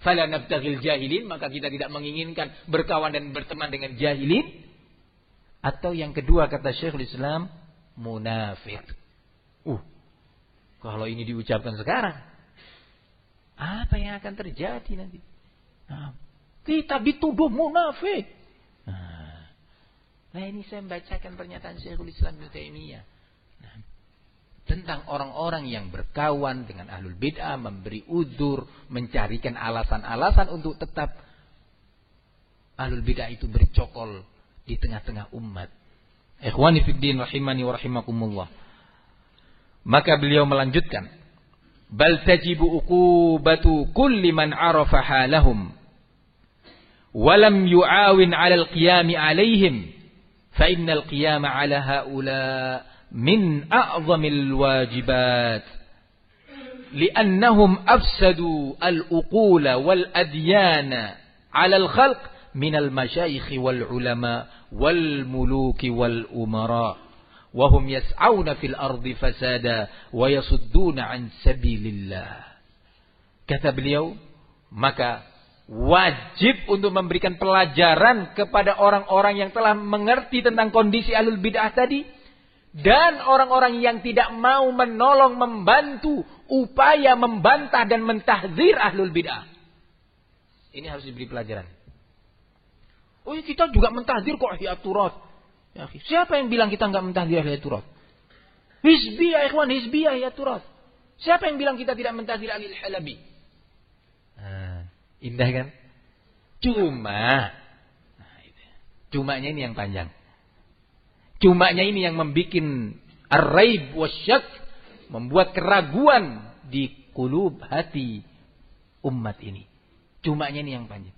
Fala nabtaghil jahilin, maka kita tidak menginginkan berkawan dan berteman dengan jahilin. Atau yang kedua kata Syekhul Islam, munafik. Kalau ini diucapkan sekarang, apa yang akan terjadi nanti? Nah, kita dituduh munafik. Nah, ini saya membacakan pernyataan Syekhul Islam Ibnu Taimiyah. Nah, tentang orang-orang yang berkawan dengan ahlul bid'ah, memberi udzur, mencarikan alasan-alasan untuk tetap ahlul bid'ah itu bercokol di tengah-tengah umat. Ikhwani fiddin rahimani wa rahimakumullah. Maka beliau melanjutkan, bal tajibu uqubatu kulli man arafa halahum wa lam yu'awin 'ala al-qiyam 'alaihim fa innal qiyam 'ala haula min a'zamil wajibat li'annahum afsadu al-uqula wal adyana 'ala al-khalq minal masyayikh wal ulama wal muluki wal umara wa hum yas'auna fil ardi fasada wa yasudduna an sabilillah. Kata beliau, maka wajib untuk memberikan pelajaran kepada orang-orang yang telah mengerti tentang kondisi ahlul bid'ah tadi dan orang-orang yang tidak mau menolong, membantu upaya membantah dan mentahdzir ahlul bid'ah. Ini harus diberi pelajaran. Oh, kita juga mentahdir kok Ihya Turath. Ya, siapa yang bilang kita enggak mentahdir Ihya Turath? Hizbiyah ikhwan, hizbiyah Ihya Turath. Siapa yang bilang kita tidak mentahdir Alil Halabi? Indah kan? Cumanya ini yang panjang. Cumanya ini yang membuat ar-raib wasyak, membuat keraguan di kulub hati umat ini. Cumanya ini yang panjang.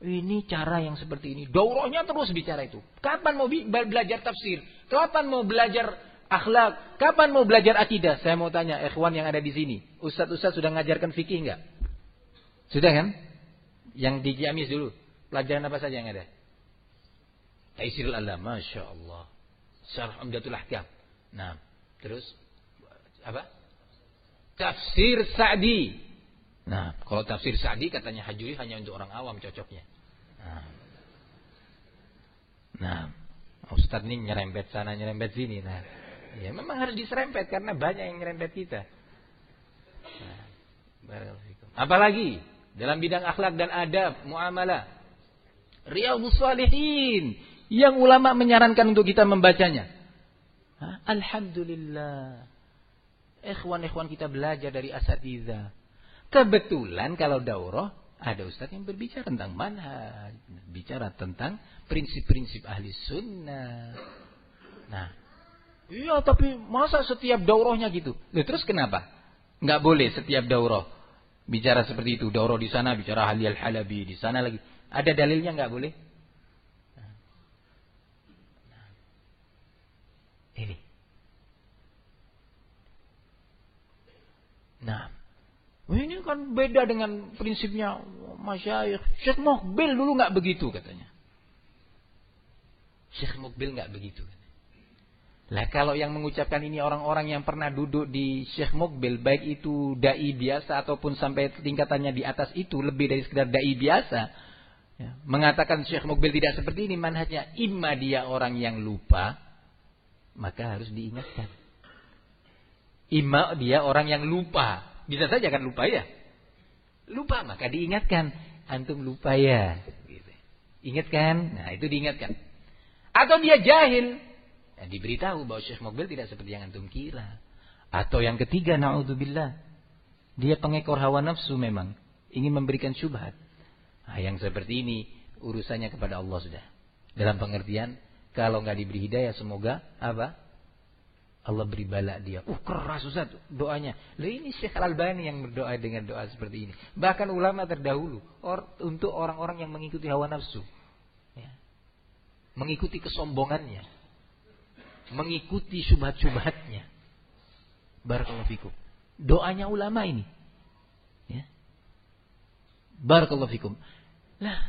Ini cara yang seperti ini. Daurahnya terus bicara itu. Kapan mau belajar tafsir? Kapan mau belajar akhlak? Kapan mau belajar akidah? Saya mau tanya ikhwan yang ada di sini. Ustaz-ustaz sudah ngajarkan fikih enggak? Sudah kan? Yang di Jamis dulu. Pelajaran apa saja yang ada? Taisirul Alam, Masya Allah. Syarh Umdatul Ahkam. Nah, terus apa? Tafsir Sa'di. Nah, kalau tafsir Sa'di katanya Hajuri hanya untuk orang awam cocoknya. Nah, Ustaz ini nyerempet sana, nyerempet sini. Nah, ya memang harus diserempet karena banyak yang nyerempet kita. Nah, apalagi dalam bidang akhlak dan adab, muamalah. Riyadhus Shalihin yang ulama menyarankan untuk kita membacanya. Alhamdulillah. Ikhwan-ikhwan kita belajar dari asatidzah. Kebetulan kalau daurah ada ustaz yang berbicara tentang manhaj, bicara tentang prinsip-prinsip ahli sunnah. Nah, iya tapi masa setiap daurahnya gitu? Terus kenapa? Nggak boleh setiap daurah bicara seperti itu. Daurah di sana bicara Halil Halabi, di sana lagi. Ada dalilnya nggak boleh? Ini. Nah, ini kan beda dengan prinsipnya masyayikh. Syekh Mukbil dulu nggak begitu katanya. Syekh Mukbil nggak begitu. Lah kalau yang mengucapkan ini orang-orang yang pernah duduk di Syekh Mukbil, baik itu dai biasa ataupun sampai tingkatannya di atas itu lebih dari sekedar dai biasa, ya, mengatakan Syekh Mukbil tidak seperti ini manhajnya, imma dia orang yang lupa, maka harus diingatkan. Imma dia orang yang lupa, bisa saja kan lupa ya, lupa maka diingatkan, antum lupa ya, gitu. Ingatkan, nah itu diingatkan. Atau dia jahil, ya, diberitahu bahwa Syekh Mukbil tidak seperti yang antum kira. Atau yang ketiga, na'udzubillah, dia pengekor hawa nafsu memang, ingin memberikan syubhat. Nah, yang seperti ini urusannya kepada Allah sudah. Dalam pengertian, kalau nggak diberi hidayah, semoga apa? Allah beri bala dia. Keras Ustaz doanya. Lah ini Syekh Al-Albani yang berdoa dengan doa seperti ini. Bahkan ulama terdahulu untuk orang-orang yang mengikuti hawa nafsu, ya, mengikuti kesombongannya, mengikuti syubhat-syubhatnya. Barakallahu fikum. Doanya ulama ini. Ya. Barakallahu fikum. Lah,